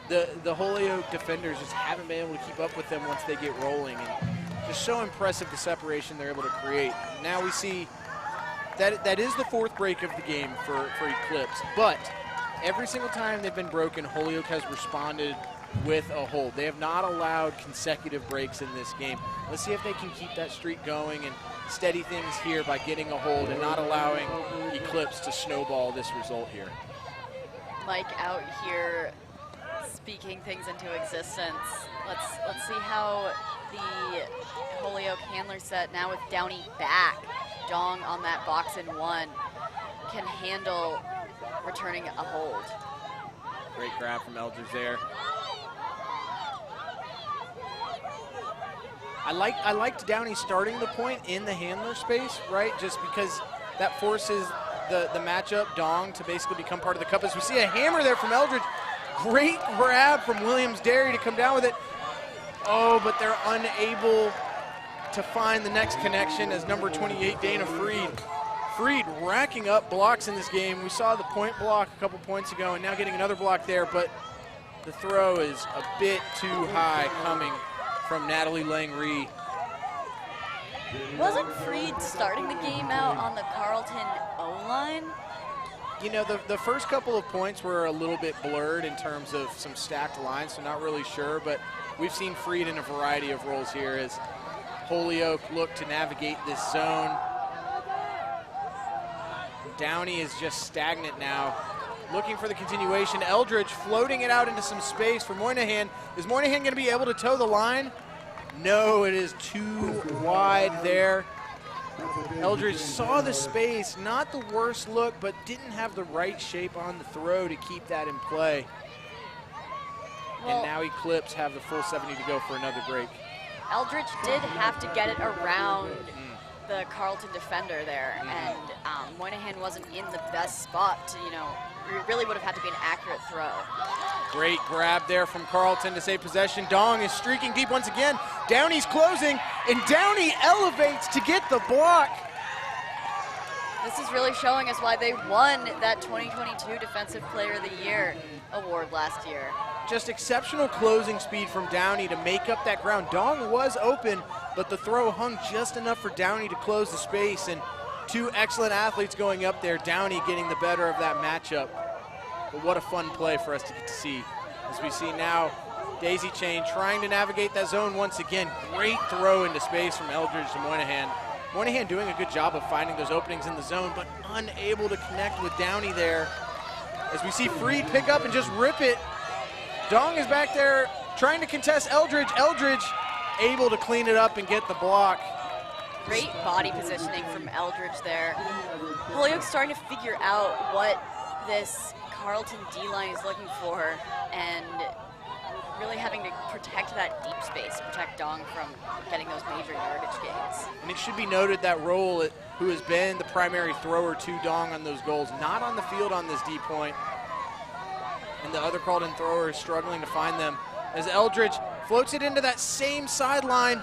the Holyoke defenders just haven't been able to keep up with them once they get rolling, and just so impressive the separation they're able to create. Now we see that is the 4th break of the game for Eclipse, but every single time they've been broken, Holyoke has responded with a hold. They have not allowed consecutive breaks in this game. Let's see if they can keep that streak going and steady things here by getting a hold and not allowing Eclipse to snowball this result here. Mike out here speaking things into existence. Let's see how the Holyoke handler set, now with Downey back, Dong on that box and 1, can handle returning a hold. Great grab from Eldridge there. I liked Downey starting the point in the handler space, right? Just because that forces the matchup, Dong, to basically become part of the cup. As we see a hammer there from Eldridge. Great grab from Williams-Derry to come down with it. Oh, but they're unable to find the next connection as number 28, Dana Freed. Freed racking up blocks in this game. We saw the point block a couple points ago and now getting another block there, but the throw is a bit too high coming from Natalie Langree. Wasn't Freed starting the game out on the Carleton O-line? You know, the first couple of points were a little bit blurred in terms of some stacked lines, so not really sure, but we've seen Freed in a variety of roles here as Holyoke look to navigate this zone. Downey is just stagnant now, looking for the continuation. Eldridge floating it out into some space for Moynihan. Is Moynihan going to be able to toe the line? No, it is too wide there. Eldridge saw the space, not the worst look, but didn't have the right shape on the throw to keep that in play. Well, and now Eclipse have the full 70 to go for another break. Eldridge did have to get it around the Carleton defender there, and Moynihan wasn't in the best spot to, really would have had to be an accurate throw. Great grab there from Carleton to save possession. Dong is streaking deep once again. Downey's closing, and Downey elevates to get the block. This is really showing us why they won that 2022 Defensive Player of the Year award last year. Just exceptional closing speed from Downey to make up that ground. Dong was open, but the throw hung just enough for Downey to close the space, and two excellent athletes going up there. Downey getting the better of that matchup. But what a fun play for us to get to see. As we see now, Daisy Chain trying to navigate that zone once again. Great throw into space from Eldridge to Moynihan. Moynihan doing a good job of finding those openings in the zone, but unable to connect with Downey there. As we see Freed pick up and just rip it. Dong is back there trying to contest Eldridge. Eldridge able to clean it up and get the block. Great body positioning from Eldridge there. Holyoke's starting to figure out what this Carleton D-line is looking for, and really having to protect that deep space, protect Dong from getting those major yardage gains. And it should be noted that Roll, who has been the primary thrower to Dong on those goals, not on the field on this D point. And the other Carleton thrower is struggling to find them. As Eldridge floats it into that same sideline.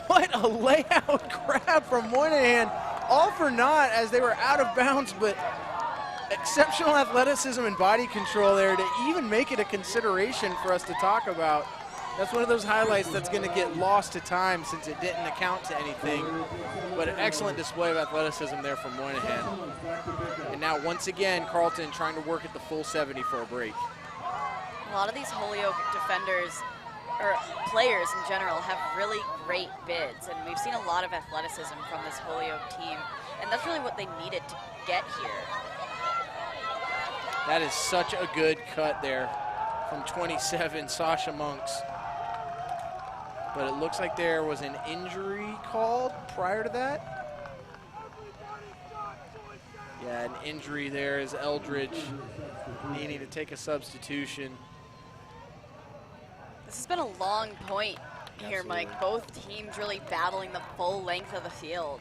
What a layout grab from Moynihan. All for naught as they were out of bounds, but exceptional athleticism and body control there to even make it a consideration for us to talk about. That's one of those highlights that's going to get lost to time since it didn't account to anything. But an excellent display of athleticism there from Moynihan. And now once again, Carleton trying to work at the full 70 for a break. A lot of these Holyoke defenders, or players in general, have really great bids, and we've seen a lot of athleticism from this Holyoke team, and that's really what they needed to get here. That is such a good cut there from 27, Sasha Monks. But it looks like there was an injury called prior to that. Yeah, an injury there as Eldridge needing to take a substitution. This has been a long point here, Mike. Both teams really battling the full length of the field.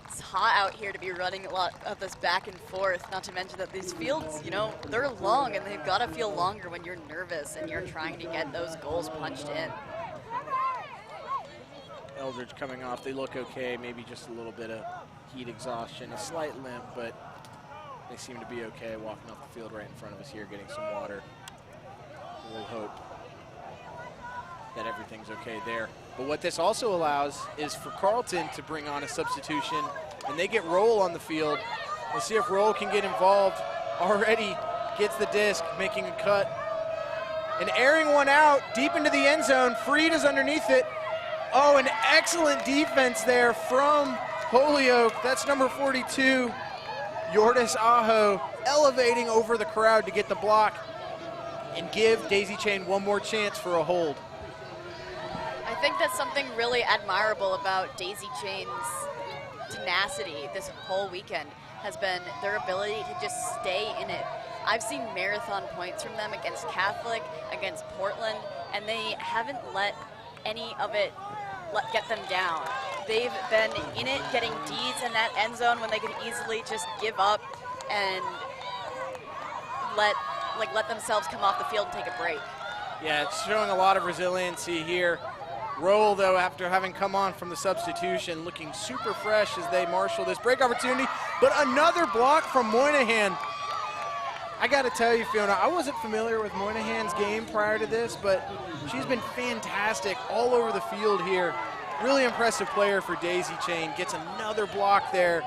It's hot out here to be running a lot of this back and forth, not to mention that these fields, you know, they're long and they've got to feel longer when you're nervous and you're trying to get those goals punched in. Eldridge coming off, they look okay, maybe just a little bit of heat exhaustion, a slight limp, but they seem to be okay walking off the field right in front of us here, getting some water. We'll hope that everything's okay there. But what this also allows is for Carleton to bring on a substitution, and they get Roll on the field. Let's see if Roll can get involved. Already gets the disc, making a cut. And airing one out deep into the end zone. Freed is underneath it. Oh, an excellent defense there from Holyoke. That's number 42, Yordis Aho, elevating over the crowd to get the block and give Daisy Chain one more chance for a hold. I think that's something really admirable about Daisy Chain's tenacity this whole weekend has been their ability to just stay in it. I've seen marathon points from them against Catholic, against Portland, and they haven't let any of it get them down. They've been in it, getting Ds in that end zone when they could easily just give up and let themselves come off the field and take a break. Yeah, it's showing a lot of resiliency here. Roll, though, after having come on from the substitution, looking super fresh as they marshal this break opportunity. But another block from Moynihan. I got to tell you, Fiona, I wasn't familiar with Moynihan's game prior to this, but she's been fantastic all over the field here. Really impressive player for Daisy Chain. Gets another block there.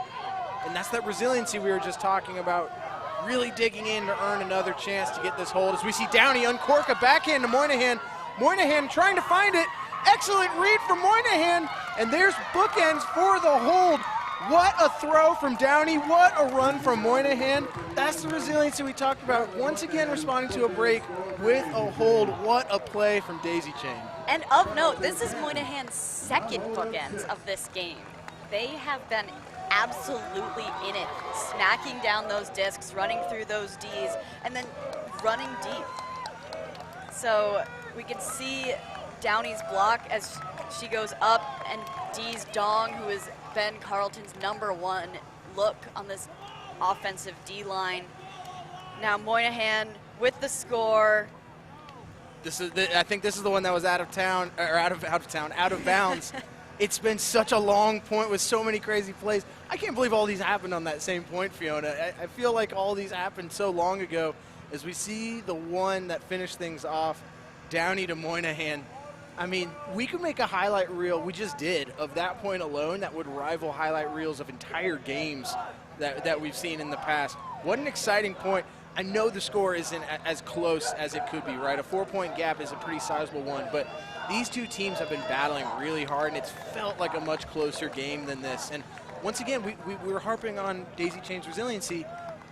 And that's that resiliency we were just talking about. Really digging in to earn another chance to get this hold. As we see Downey uncork a backhand to Moynihan. Moynihan trying to find it. Excellent read from Moynihan. And there's bookends for the hold. What a throw from Downey. What a run from Moynihan. That's the resiliency we talked about. Once again, responding to a break with a hold. What a play from Daisy Chain. And of note, this is Moynihan's second bookends of this game. They have been absolutely in it, smacking down those discs, running through those Ds, and then running deep. So we can see Downey's block as she goes up, and D's Dong, who has been Carleton's #1 look on this offensive D-line. Now Moynihan with the score. I think this is the one that was out of bounds. It's been such a long point with so many crazy plays. I can't believe all these happened on that same point, Fiona. I feel like all these happened so long ago. As we see the one that finished things off, Downey to Moynihan. I mean, we could make a highlight reel, we just did, of that point alone that would rival highlight reels of entire games that we've seen in the past. What an exciting point. I know the score isn't as close as it could be, right? A 4-point gap is a pretty sizable one, but these two teams have been battling really hard, and it's felt like a much closer game than this. And once again, we were harping on Daisy Chain's resiliency.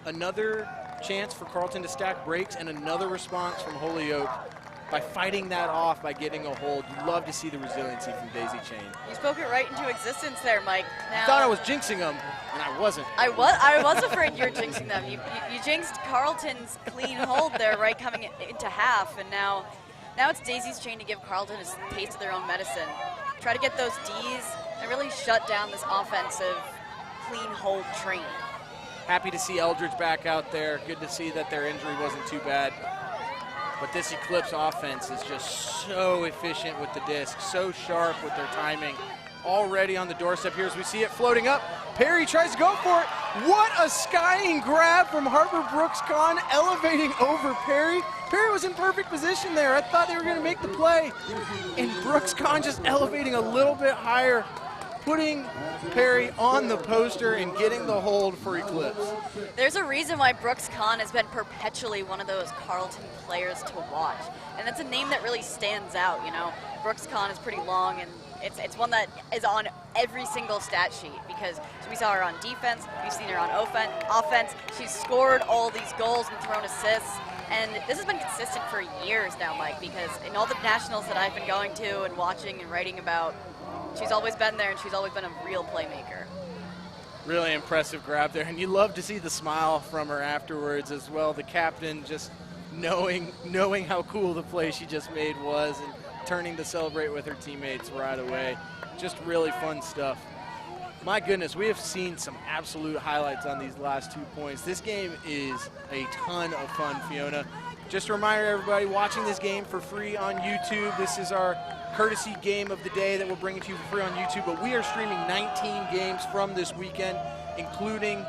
Another chance for Carleton to stack breaks and another response from Holyoke by fighting that off, by getting a hold. You love to see the resiliency from Daisy Chain. You spoke it right into existence there, Mike. Now, I thought I was jinxing them, and I wasn't. I was afraid you were jinxing them. You jinxed Carleton's clean hold there, right, coming into half, and now it's Daisy's Chain to give Carleton a taste of their own medicine. Try to get those Ds and really shut down this offensive clean hold train. Happy to see Eldridge back out there. Good to see that their injury wasn't too bad. But this Eclipse offense is just so efficient with the disc, so sharp with their timing. Already on the doorstep here as we see it floating up. Perry tries to go for it. What a skying grab from Harper Brooks Kahn, elevating over Perry. Perry was in perfect position there. I thought they were going to make the play. And Brooks Kahn just elevating a little bit higher, putting Perry on the poster and getting the hold for Eclipse. There's a reason why Brooks Kahn has been perpetually one of those Carleton players to watch. And that's a name that really stands out, you know. Brooks Kahn is pretty long, and it's one that is on every single stat sheet because we saw her on defense, we've seen her on offense. She's scored all these goals and thrown assists. And this has been consistent for years now, Mike, because in all the nationals that I've been going to and watching and writing about, she's always been there, and she's always been a real playmaker. Really impressive grab there, and you love to see the smile from her afterwards as well. The captain just knowing how cool the play she just made was and turning to celebrate with her teammates right away. Just really fun stuff. My goodness, we have seen some absolute highlights on these last 2 points. This game is a ton of fun, Fiona. Just a reminder, everybody watching this game for free on YouTube. This is our courtesy game of the day that we're bringing to you for free on YouTube, but we are streaming 19 games from this weekend, including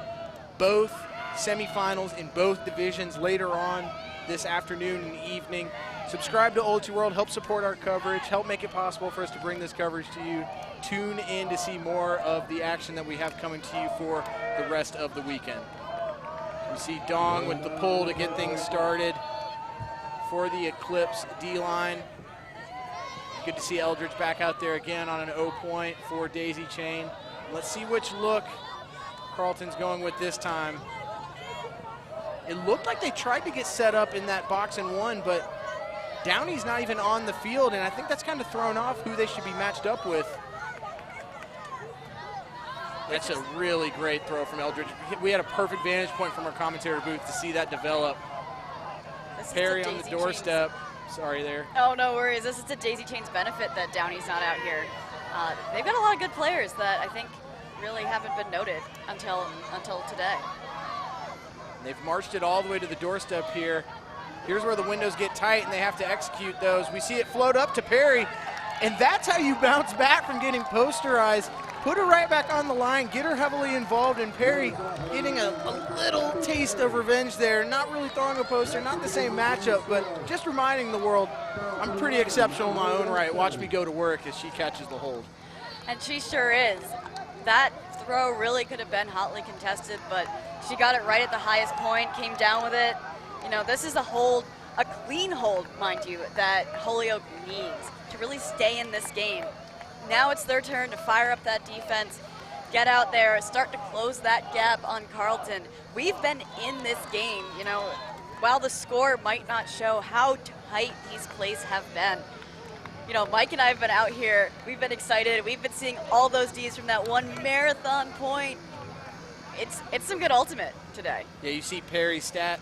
both semifinals in both divisions later on this afternoon and evening. Subscribe to Ulti World, help support our coverage, help make it possible for us to bring this coverage to you. Tune in to see more of the action that we have coming to you for the rest of the weekend. We see Dong with the pull to get things started for the Eclipse D-line. Good to see Eldridge back out there again on an O point for Daisy Chain. Let's see which look Carleton's going with this time. It looked like they tried to get set up in that box and one, but Downey's not even on the field, and I think that's kind of thrown off who they should be matched up with. That's a really great throw from Eldridge. We had a perfect vantage point from our commentary booth to see that develop. Perry on the doorstep. Sorry there. Oh, no worries. This is to Daisy Chain's benefit that Downey's not out here. They've got a lot of good players that I think really haven't been noted until today. They've marched it all the way to the doorstep here. Here's where the windows get tight and they have to execute those. We see it float up to Perry, and that's how you bounce back from getting posterized. Put her right back on the line, get her heavily involved, and Perry getting a little taste of revenge there. Not really throwing a poster, not the same matchup, but just reminding the world I'm pretty exceptional in my own right. Watch me go to work as she catches the hold. And she sure is. That throw really could have been hotly contested, but she got it right at the highest point, came down with it. You know, this is a hold, a clean hold, mind you, that Holyoke needs to really stay in this game. Now it's their turn to fire up that defense, get out there, start to close that gap on Carleton. We've been in this game, you know, while the score might not show how tight these plays have been. You know, Mike and I have been out here, we've been excited, we've been seeing all those Ds from that one marathon point. It's some good ultimate today. Yeah, you see Perry's stat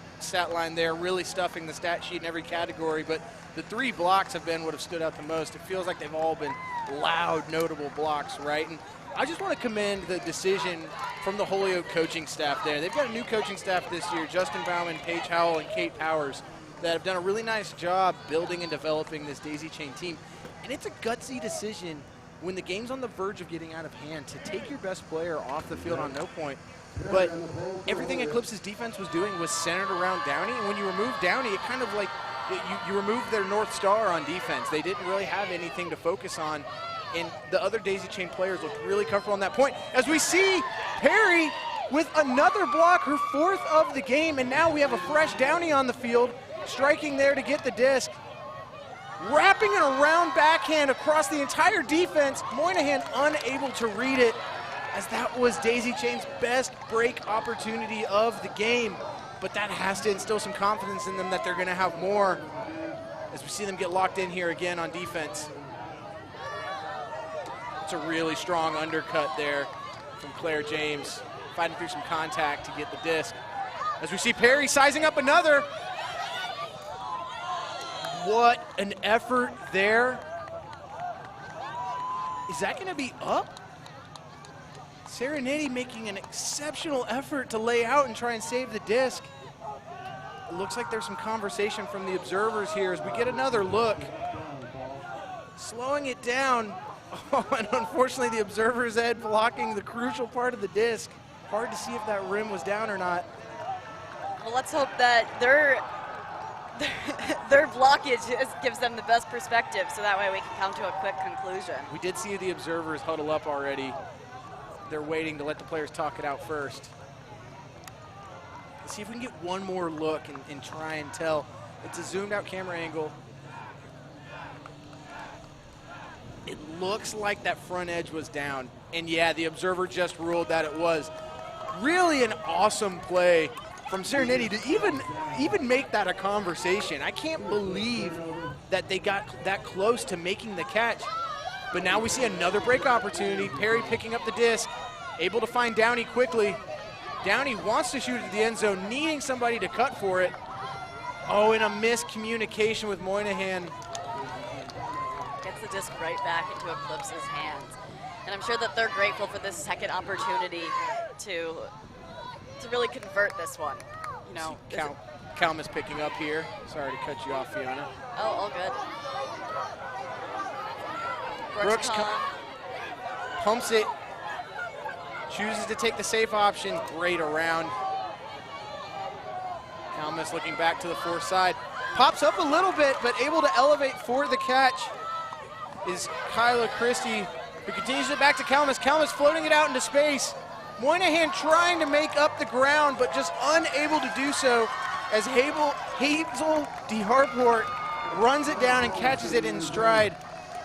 line there, really stuffing the stat sheet in every category, but the 3 blocks have been what have stood out the most. It feels like they've all been loud, notable blocks, right? And I just want to commend the decision from the Holyoke coaching staff there. They've got a new coaching staff this year, Justin Bauman, Paige Howell, and Kate Powers, that have done a really nice job building and developing this daisy chain team. And it's a gutsy decision when the game's on the verge of getting out of hand to take your best player off the field on no point. But everything Eclipse's defense was doing was centered around Downey, and when you remove Downey, it kind of like you remove their North Star on defense. They didn't really have anything to focus on, and the other daisy chain players looked really comfortable on that point. As we see Perry with another block, her 4th of the game, and now we have a fresh Downey on the field, striking there to get the disc. Wrapping an around backhand across the entire defense. Moynihan unable to read it, as that was daisy chain's best break opportunity of the game. But that has to instill some confidence in them that they're going to have more as we see them get locked in here again on defense. It's a really strong undercut there from Claire James, fighting through some contact to get the disc. As we see Perry sizing up another. What an effort there. Is that going to be up? Serenity making an exceptional effort to lay out and try and save the disc. It looks like there's some conversation from the observers here as we get another look. Slowing it down. Oh, and unfortunately the observer's head blocking the crucial part of the disc. Hard to see if that rim was down or not. Well, let's hope that their blockage gives them the best perspective, so that way we can come to a quick conclusion. We did see the observers huddle up already. They're waiting to let the players talk it out first. Let's see if we can get one more look and try and tell. It's a zoomed out camera angle. It looks like that front edge was down. And yeah, the observer just ruled that it was. Really an awesome play from Serenity to even make that a conversation. I can't believe that they got that close to making the catch. But now we see another break opportunity. Perry picking up the disc, able to find Downey quickly. Downey wants to shoot at the end zone, needing somebody to cut for it. Oh, and a miscommunication with Moynihan. Gets the disc right back into Eclipse's hands. And I'm sure that they're grateful for this second opportunity to really convert this one. You know, Kalmus picking up here. Sorry to cut you off, Fiona. Oh, all good. Brooks pumps it, chooses to take the safe option. Great around. Kalmus looking back to the far side. Pops up a little bit, but able to elevate for the catch is Kyla Christie, who continues it back to Kalmus. Kalmus floating it out into space. Moynihan trying to make up the ground, but just unable to do so as Hazel DeHarport runs it down and catches it in stride.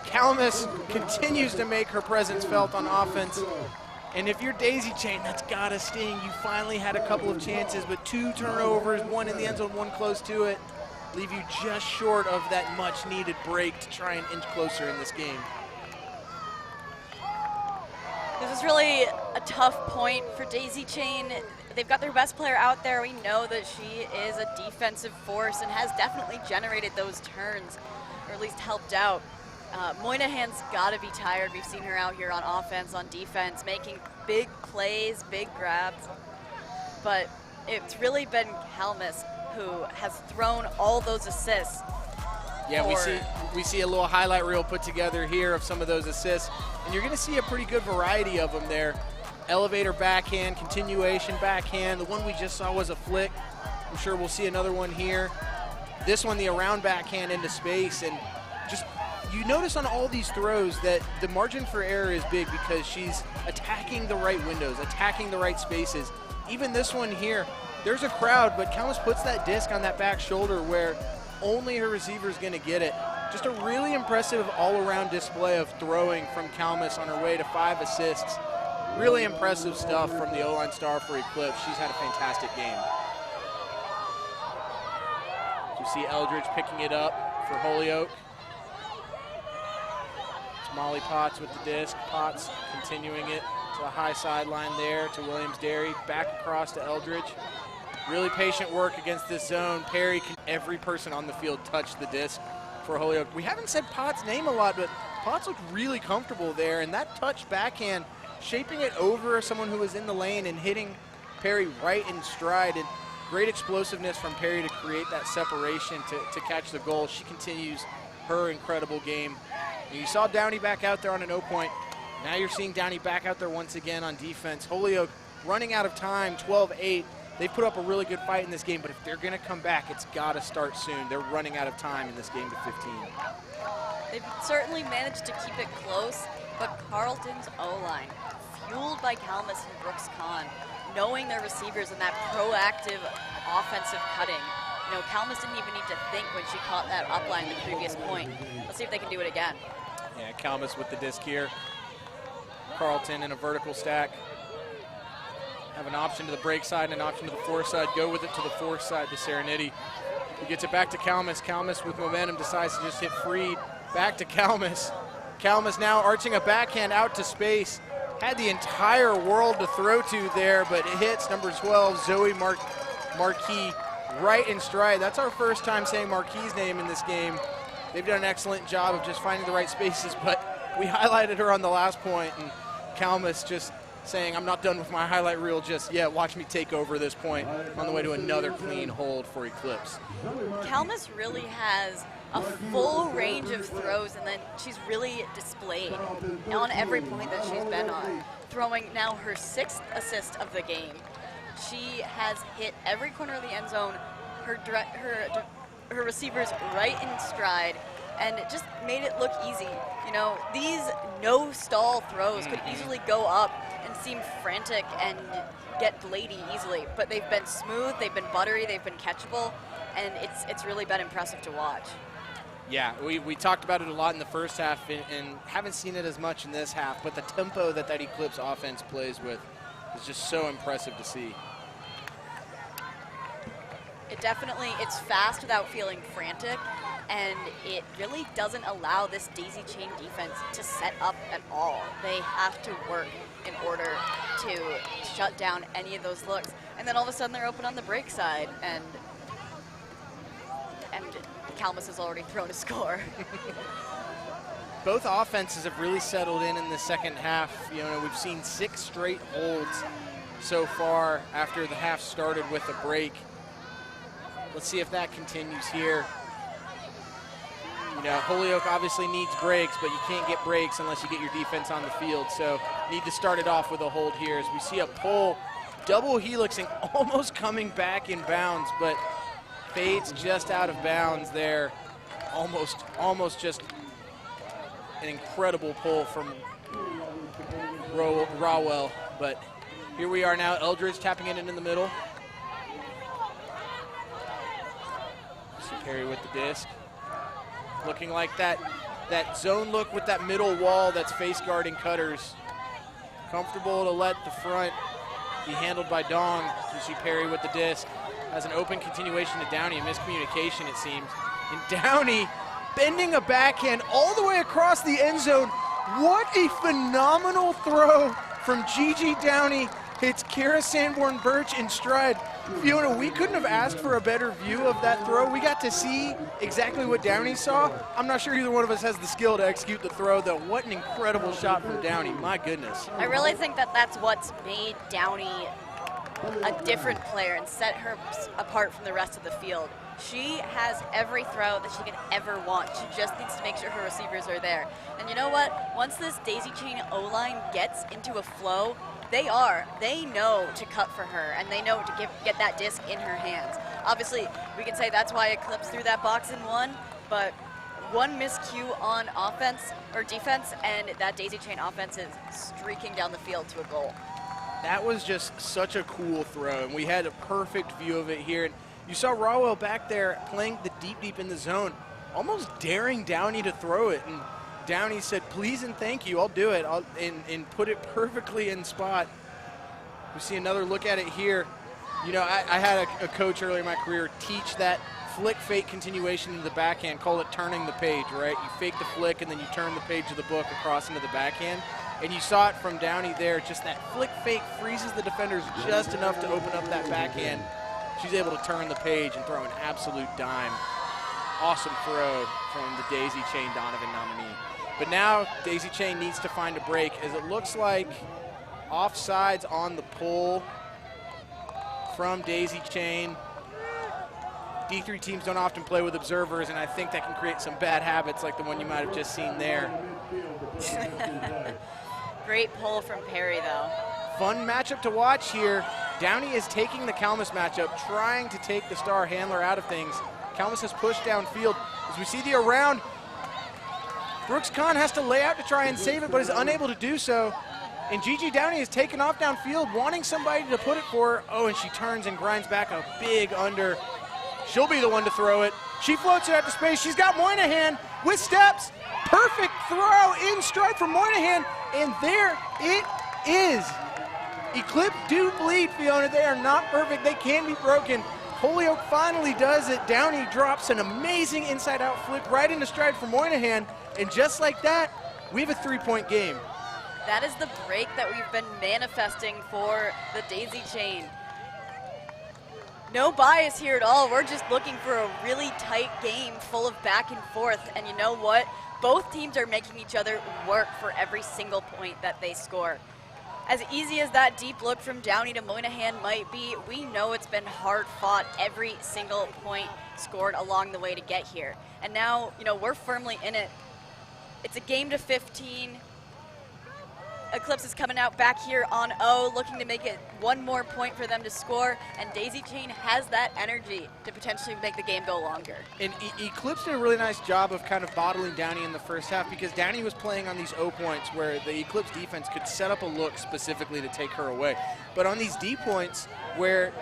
Kalmus continues to make her presence felt on offense. And if you're daisy chain, that's gotta sting. You finally had a couple of chances, but 2 turnovers, 1 in the end zone, 1 close to it, leave you just short of that much needed break to try and inch closer in this game. This is really a tough point for daisy chain. They've got their best player out there. We know that she is a defensive force and has definitely generated those turns, or at least helped out. Moynihan's got to be tired. We've seen her out here on offense, on defense, making big plays, big grabs. But it's really been Kalmus who has thrown all those assists. Yeah, we see a little highlight reel put together here of some of those assists, and you're going to see a pretty good variety of them there. Elevator backhand, continuation backhand. The one we just saw was a flick. I'm sure we'll see another one here. This one, the around backhand into space, and just you notice on all these throws that the margin for error is big because she's attacking the right windows, attacking the right spaces. Even this one here, there's a crowd, but Kalmus puts that disc on that back shoulder where only her receiver is going to get it. Just a really impressive all-around display of throwing from Kalmus on her way to 5 assists. Really impressive stuff from the O-line star for Eclipse. She's had a fantastic game. You see Eldridge picking it up for Holyoke. It's Molly Potts with the disc. Potts continuing it to the high sideline there to Williams-Dairy. Back across to Eldridge. Really patient work against this zone. Perry, every person on the field touched the disc for Holyoke. We haven't said Potts' name a lot, but Potts looked really comfortable there, and that touch backhand shaping it over someone who was in the lane and hitting Perry right in stride. And great explosiveness from Perry to create that separation to catch the goal. She continues her incredible game. And you saw Downey back out there on an 0 point. Now you're seeing Downey back out there once again on defense. Holyoke running out of time, 12-8. They put up a really good fight in this game, but if they're going to come back, it's got to start soon. They're running out of time in this game to 15. They've certainly managed to keep it close, but Carleton's O-line, fueled by Kalmus and Brooks Kahn, knowing their receivers and that proactive offensive cutting. You know, Kalmus didn't even need to think when she caught that upline the previous point. Let's see if they can do it again. Yeah, Kalmus with the disc here. Carleton in a vertical stack. Have an option to the break side and an option to the force side. Go with it to the force side to Serenity. He gets it back to Kalmus. Kalmus with momentum decides to just hit Freed. Back to Kalmus. Kalmus now arching a backhand out to space. Had the entire world to throw to there, but it hits number 12, Zoe Marquis, right in stride. That's our first time saying Marquis' name in this game. They've done an excellent job of just finding the right spaces, but we highlighted her on the last point, and Kalmus just saying, I'm not done with my highlight reel just yet. Watch me take over this point on the way to another clean hold for Eclipse. Kalmus really has a full range of throws, and then she's really displayed on every point that she's been on, throwing now her 6th assist of the game. She has hit every corner of the end zone, her receivers right in stride, and it just made it look easy. You know, these no-stall throws could easily go up and seem frantic and get bladey easily, but they've been smooth, they've been buttery, they've been catchable, and it's really been impressive to watch. Yeah, we talked about it a lot in the first half and haven't seen it as much in this half, but the tempo that Eclipse offense plays with is just so impressive to see. It's fast without feeling frantic, and it really doesn't allow this daisy chain defense to set up at all. They have to work in order to shut down any of those looks. And then all of a sudden they're open on the break side, and Kalmus has already thrown a score. Both offenses have really settled in the second half. You know, we've seen 6 straight holds so far after the half started with a break. Let's see if that continues here. You know, Holyoke obviously needs breaks, but you can't get breaks unless you get your defense on the field. So need to start it off with a hold here as we see a pull, double helixing, almost coming back in bounds, but fades just out of bounds there. Almost just an incredible pull from Rawell. But here we are now, Eldridge tapping it in the middle. See Perry with the disc. Looking like that zone look with that middle wall that's face guarding Cutters. Comfortable to let the front be handled by Dong. You see Perry with the disc. Has an open continuation to Downey, a miscommunication it seems. And Downey bending a backhand all the way across the end zone. What a phenomenal throw from Gigi Downey. Hits Kara Sanborn-Birch in stride. Fiona, we couldn't have asked for a better view of that throw. We got to see exactly what Downey saw. I'm not sure either one of us has the skill to execute the throw, though. What an incredible shot from Downey, my goodness. I really think that's what's made Downey a different player and set her apart from the rest of the field. She has every throw that she could ever want. She just needs to make sure her receivers are there. And you know what? Once this daisy chain O-line gets into a flow, they know to cut for her, and they know to get that disc in her hands. Obviously, we can say that's why Eclipse threw that box and won, but one miscue on offense or defense, and that daisy chain offense is streaking down the field to a goal. That was just such a cool throw, and we had a perfect view of it here. And you saw Rawell back there playing the deep in the zone, almost daring Downey to throw it. And Downey said, please and thank you, I'll do it, and put it perfectly in spot. We see another look at it here. You know, I had a coach earlier in my career teach that flick fake continuation into the backhand, call it turning the page, right? You fake the flick and then you turn the page of the book across into the backhand. And you saw it from Downey there, just that flick fake freezes the defenders just enough to open up that backhand. She's able to turn the page and throw an absolute dime. Awesome throw from the Daisy Chain Donovan nominee. But now Daisy Chain needs to find a break, as it looks like offsides on the pull from Daisy Chain. D3 teams don't often play with observers, and I think that can create some bad habits like the one you might have just seen there. Great pull from Perry, though. Fun matchup to watch here. Downey is taking the Kalmus matchup, trying to take the star handler out of things. Kalmus has pushed downfield. As we see the around, Brooks Kahn has to lay out to try and save it, but is unable to do so. And Gigi Downey is taken off downfield, wanting somebody to put it for her. Oh, and she turns and grinds back a big under. She'll be the one to throw it. She floats it out to space. She's got Moynihan with steps. Perfect throw in stride from Moynihan. And there it is. Eclipse do bleed, Fiona. They are not perfect. They can be broken. Holyoke finally does it. Downey drops an amazing inside-out flip right into stride for Moynihan. And just like that, we have a 3-point game. That is the break that we've been manifesting for the Daisy Chain. No bias here at all. We're just looking for a really tight game full of back and forth. And you know what? Both teams are making each other work for every single point that they score. As easy as that deep look from Downey to Moynihan might be, we know it's been hard fought, every single point scored along the way to get here. And now, you know, we're firmly in it. It's a game to 15. Eclipse is coming out back here on O, looking to make it one more point for them to score, and Daisy Chain has that energy to potentially make the game go longer. And Eclipse did a really nice job of kind of bottling Downey in the first half, because Downey was playing on these O points where the Eclipse defense could set up a look specifically to take her away. But on these D points where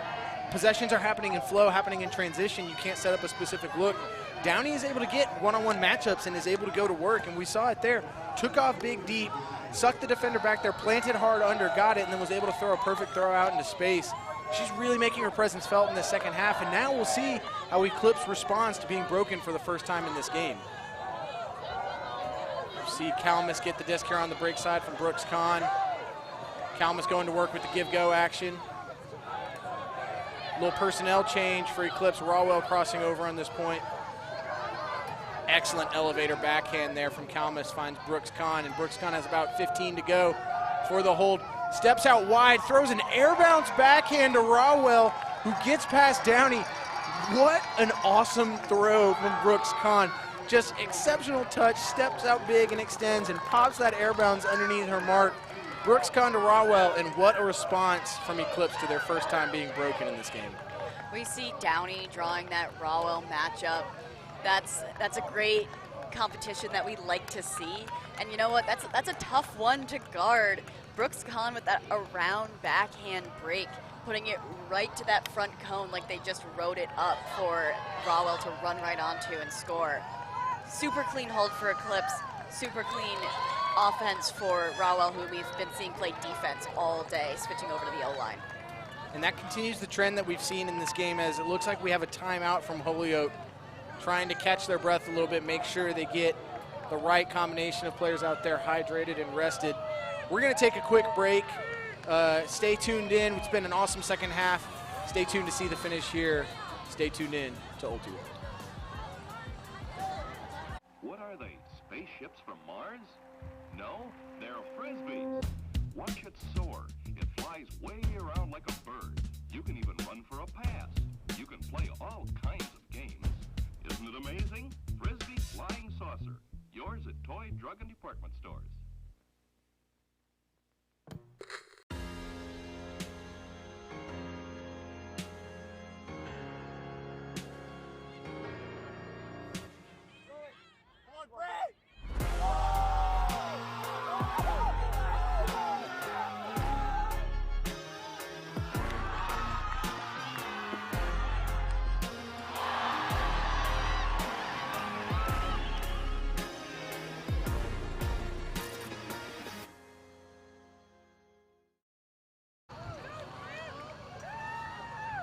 possessions are happening in flow, happening in transition, you can't set up a specific look. Downey is able to get one-on-one matchups and is able to go to work, and we saw it there. Took off big deep, sucked the defender back there, planted hard under, got it, and then was able to throw a perfect throw out into space. She's really making her presence felt in the second half, and now we'll see how Eclipse responds to being broken for the first time in this game. We'll see Kalmus get the disc here on the break side from Brooks Kahn. Kalmus going to work with the give-go action. Little personnel change for Eclipse. Rawwell crossing over on this point. Excellent elevator backhand there from Kalmus, finds Brooks Kahn, and Brooks Kahn has about 15 to go for the hold. Steps out wide, throws an air bounce backhand to Rawwell, who gets past Downey. What an awesome throw from Brooks Kahn. Just exceptional touch, steps out big and extends and pops that air bounce underneath her mark. Brooks Kahn to Rawwell, and what a response from Eclipse to their first time being broken in this game. We see Downey drawing that Rawwell matchup. That's a great competition that we like to see. And you know what? That's a tough one to guard. Brooks Kahn with that around backhand break, putting it right to that front cone like they just wrote it up for Rawwell to run right onto and score. Super clean hold for Eclipse. Super clean offense for Rawwell, who we've been seeing play defense all day, switching over to the O-line. And that continues the trend that we've seen in this game, as it looks like we have a timeout from Holyoke, trying to catch their breath a little bit, make sure they get the right combination of players out there hydrated and rested. We're going to take a quick break. Stay tuned in. It's been an awesome second half. Stay tuned to see the finish here. Stay tuned in to Ulti World. What are they, spaceships from Mars? No, they're frisbees. Watch it soar. It flies way around like a bird. You can even run for a pass. You can play all kinds of games. Isn't it amazing? Frisbee Flying Saucer. Yours at toy, drug, and department stores.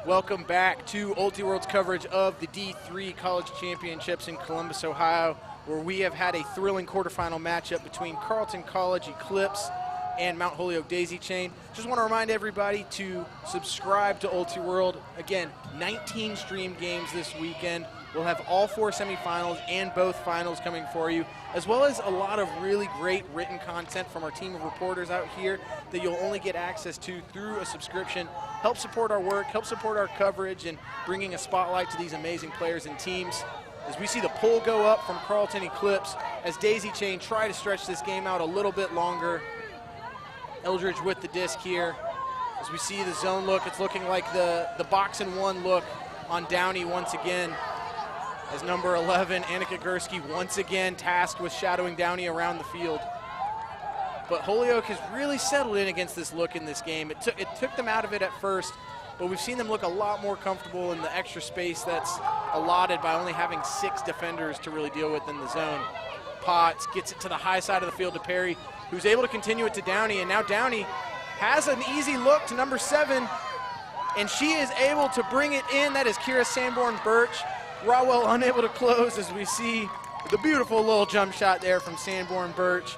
Welcome back to Ulti World's coverage of the D3 College Championships in Columbus, Ohio, where we have had a thrilling quarterfinal matchup between Carleton College Eclipse and Mount Holyoke Daisy Chain. Just want to remind everybody to subscribe to Ulti World. Again, 19 stream games this weekend. We'll have all 4 semifinals and both finals coming for you, as well as a lot of really great written content from our team of reporters out here that you'll only get access to through a subscription. Help support our work, help support our coverage, and bringing a spotlight to these amazing players and teams. As we see the pull go up from Carleton Eclipse, as Daisy Chain try to stretch this game out a little bit longer. Eldridge with the disc here. As we see the zone look, it's looking like the box and one look on Downey once again. As number 11, Annika Gursky, once again tasked with shadowing Downey around the field. But Holyoke has really settled in against this look in this game. It took them out of it at first, but we've seen them look a lot more comfortable in the extra space that's allotted by only having 6 defenders to really deal with in the zone. Potts gets it to the high side of the field to Perry, who's able to continue it to Downey, and now Downey has an easy look to number 7, and she is able to bring it in. That is Kira Sanborn-Birch. Rawell unable to close, as we see the beautiful little jump shot there from Sanborn-Birch.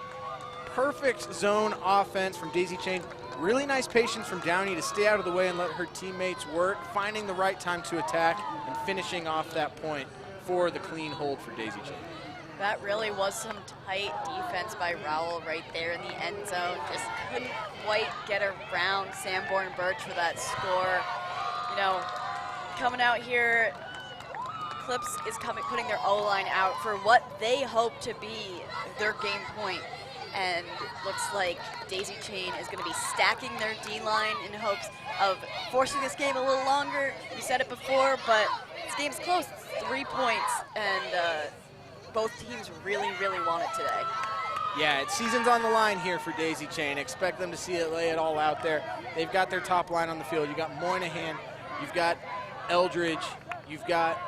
Perfect zone offense from Daisy Chain. Really nice patience from Downey to stay out of the way and let her teammates work, finding the right time to attack and finishing off that point for the clean hold for Daisy Chain. That really was some tight defense by Rowell right there in the end zone. Just couldn't quite get around Sanborn-Birch for that score. You know, coming out here, Eclipse is putting their O-line out for what they hope to be their game point. And looks like Daisy Chain is going to be stacking their D-line in hopes of forcing this game a little longer. You said it before, but this game's close. It's 3 points, and both teams really, really want it today. Yeah, it's season's on the line here for Daisy Chain. Expect them to see it, lay it all out there. They've got their top line on the field. You've got Moynihan, you've got Eldridge, you've got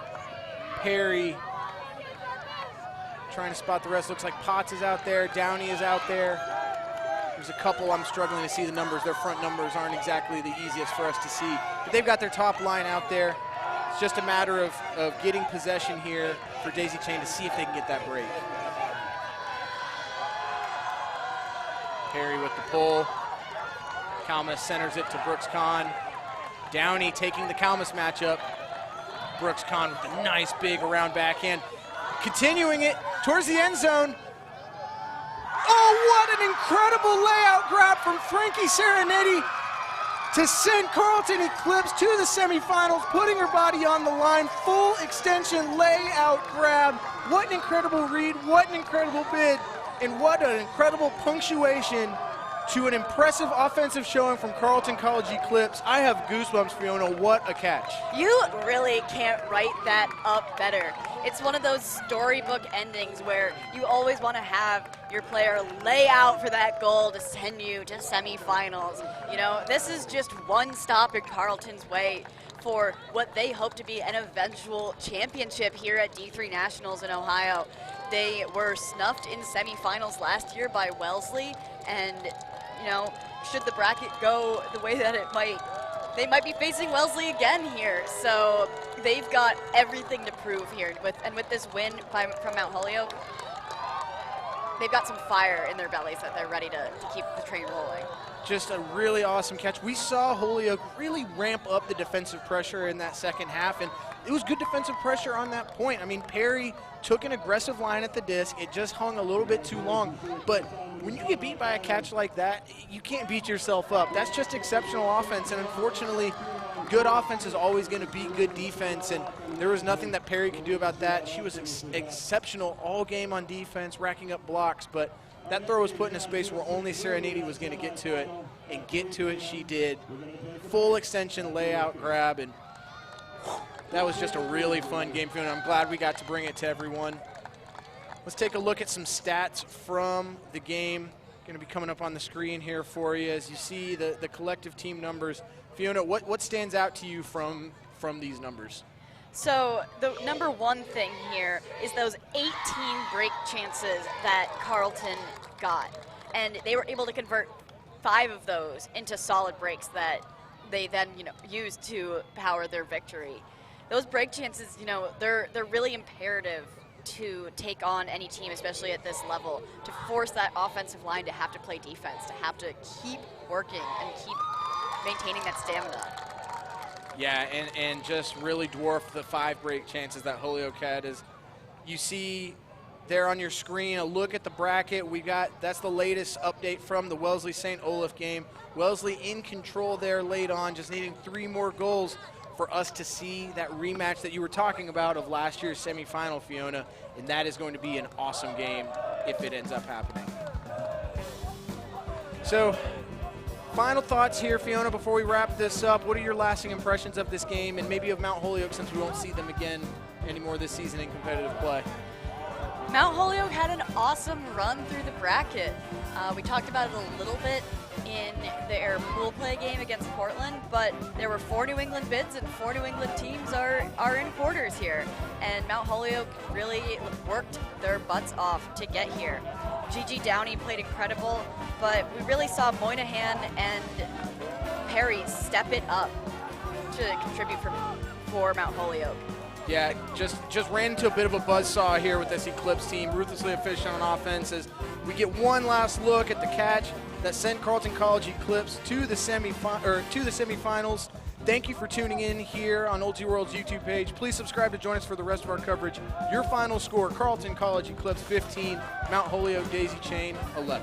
Perry. Trying to spot the rest. Looks like Potts is out there, Downey is out there. There's a couple I'm struggling to see the numbers. Their front numbers aren't exactly the easiest for us to see. But they've got their top line out there. It's just a matter of getting possession here for Daisy Chain to see if they can get that break. Perry with the pull. Kalmus centers it to Brooks Kahn. Downey taking the Kalmus matchup. Brooks Kahn with a nice big around backhand. Continuing it towards the end zone. Oh, what an incredible layout grab from Frankie Serenetti to send Carleton Eclipse to the semifinals, putting her body on the line. Full extension layout grab. What an incredible read, what an incredible bid, and what an incredible punctuation to an impressive offensive showing from Carleton College Eclipse. I have goosebumps, Fiona. What a catch. You really can't write that up better. It's one of those storybook endings where you always want to have your player lay out for that goal to send you to semifinals. You know, this is just one stop in Carleton's way for what they hope to be an eventual championship here at D3 Nationals in Ohio. They were snuffed in semifinals last year by Wellesley, and you know, should the bracket go the way that it might, they might be facing Wellesley again here. So they've got everything to prove here. With this win from Mount Holyoke, they've got some fire in their bellies that they're ready to keep the train rolling. Just a really awesome catch. We saw Holyoke really ramp up the defensive pressure in that second half, and it was good defensive pressure on that point. I mean, Perry took an aggressive line at the disc. It just hung a little bit too long. But when you get beat by a catch like that, you can't beat yourself up. That's just exceptional offense, and unfortunately, good offense is always going to beat good defense, and there was nothing that Perry could do about that. She was exceptional all game on defense, racking up blocks, but that throw was put in a space where only Serenity was going to get to it, and get to it she did. Full extension layout grab, and that was just a really fun game, and I'm glad we got to bring it to everyone. Let's take a look at some stats from the game. Going to be coming up on the screen here for you as you see the collective team numbers. Fiona, what stands out to you from these numbers? So the number one thing here is those 18 break chances that Carleton got. And they were able to convert 5 of those into solid breaks that they then, used to power their victory. Those break chances, they're really imperative to take on any team, especially at this level, to force that offensive line to have to play defense, to have to keep working and keep maintaining that stamina. Yeah, and just really dwarfed the 5 break chances that Holyoke had. As you see there on your screen, a look at the bracket. That's the latest update from the Wellesley St. Olaf game. Wellesley in control there late on, just needing 3 more goals for us to see that rematch that you were talking about of last year's semifinal, Fiona, and that is going to be an awesome game if it ends up happening. So, final thoughts here, Fiona, before we wrap this up. What are your lasting impressions of this game and maybe of Mount Holyoke, since we won't see them again anymore this season in competitive play? Mount Holyoke had an awesome run through the bracket. We talked about it a little bit in their pool play game against Portland, but there were 4 New England bids and 4 New England teams are in quarters here. And Mount Holyoke really worked their butts off to get here. Gigi Downey played incredible, but we really saw Moynihan and Perry step it up to contribute for Mount Holyoke. Yeah, just ran into a bit of a buzzsaw here with this Eclipse team, ruthlessly efficient on offense, as we get one last look at the catch that sent Carleton College Eclipse to the semifinals. Thank you for tuning in here on Ulti World's YouTube page. Please subscribe to join us for the rest of our coverage. Your final score: Carleton College Eclipse 15, Mount Holyoke Daisy Chain 11.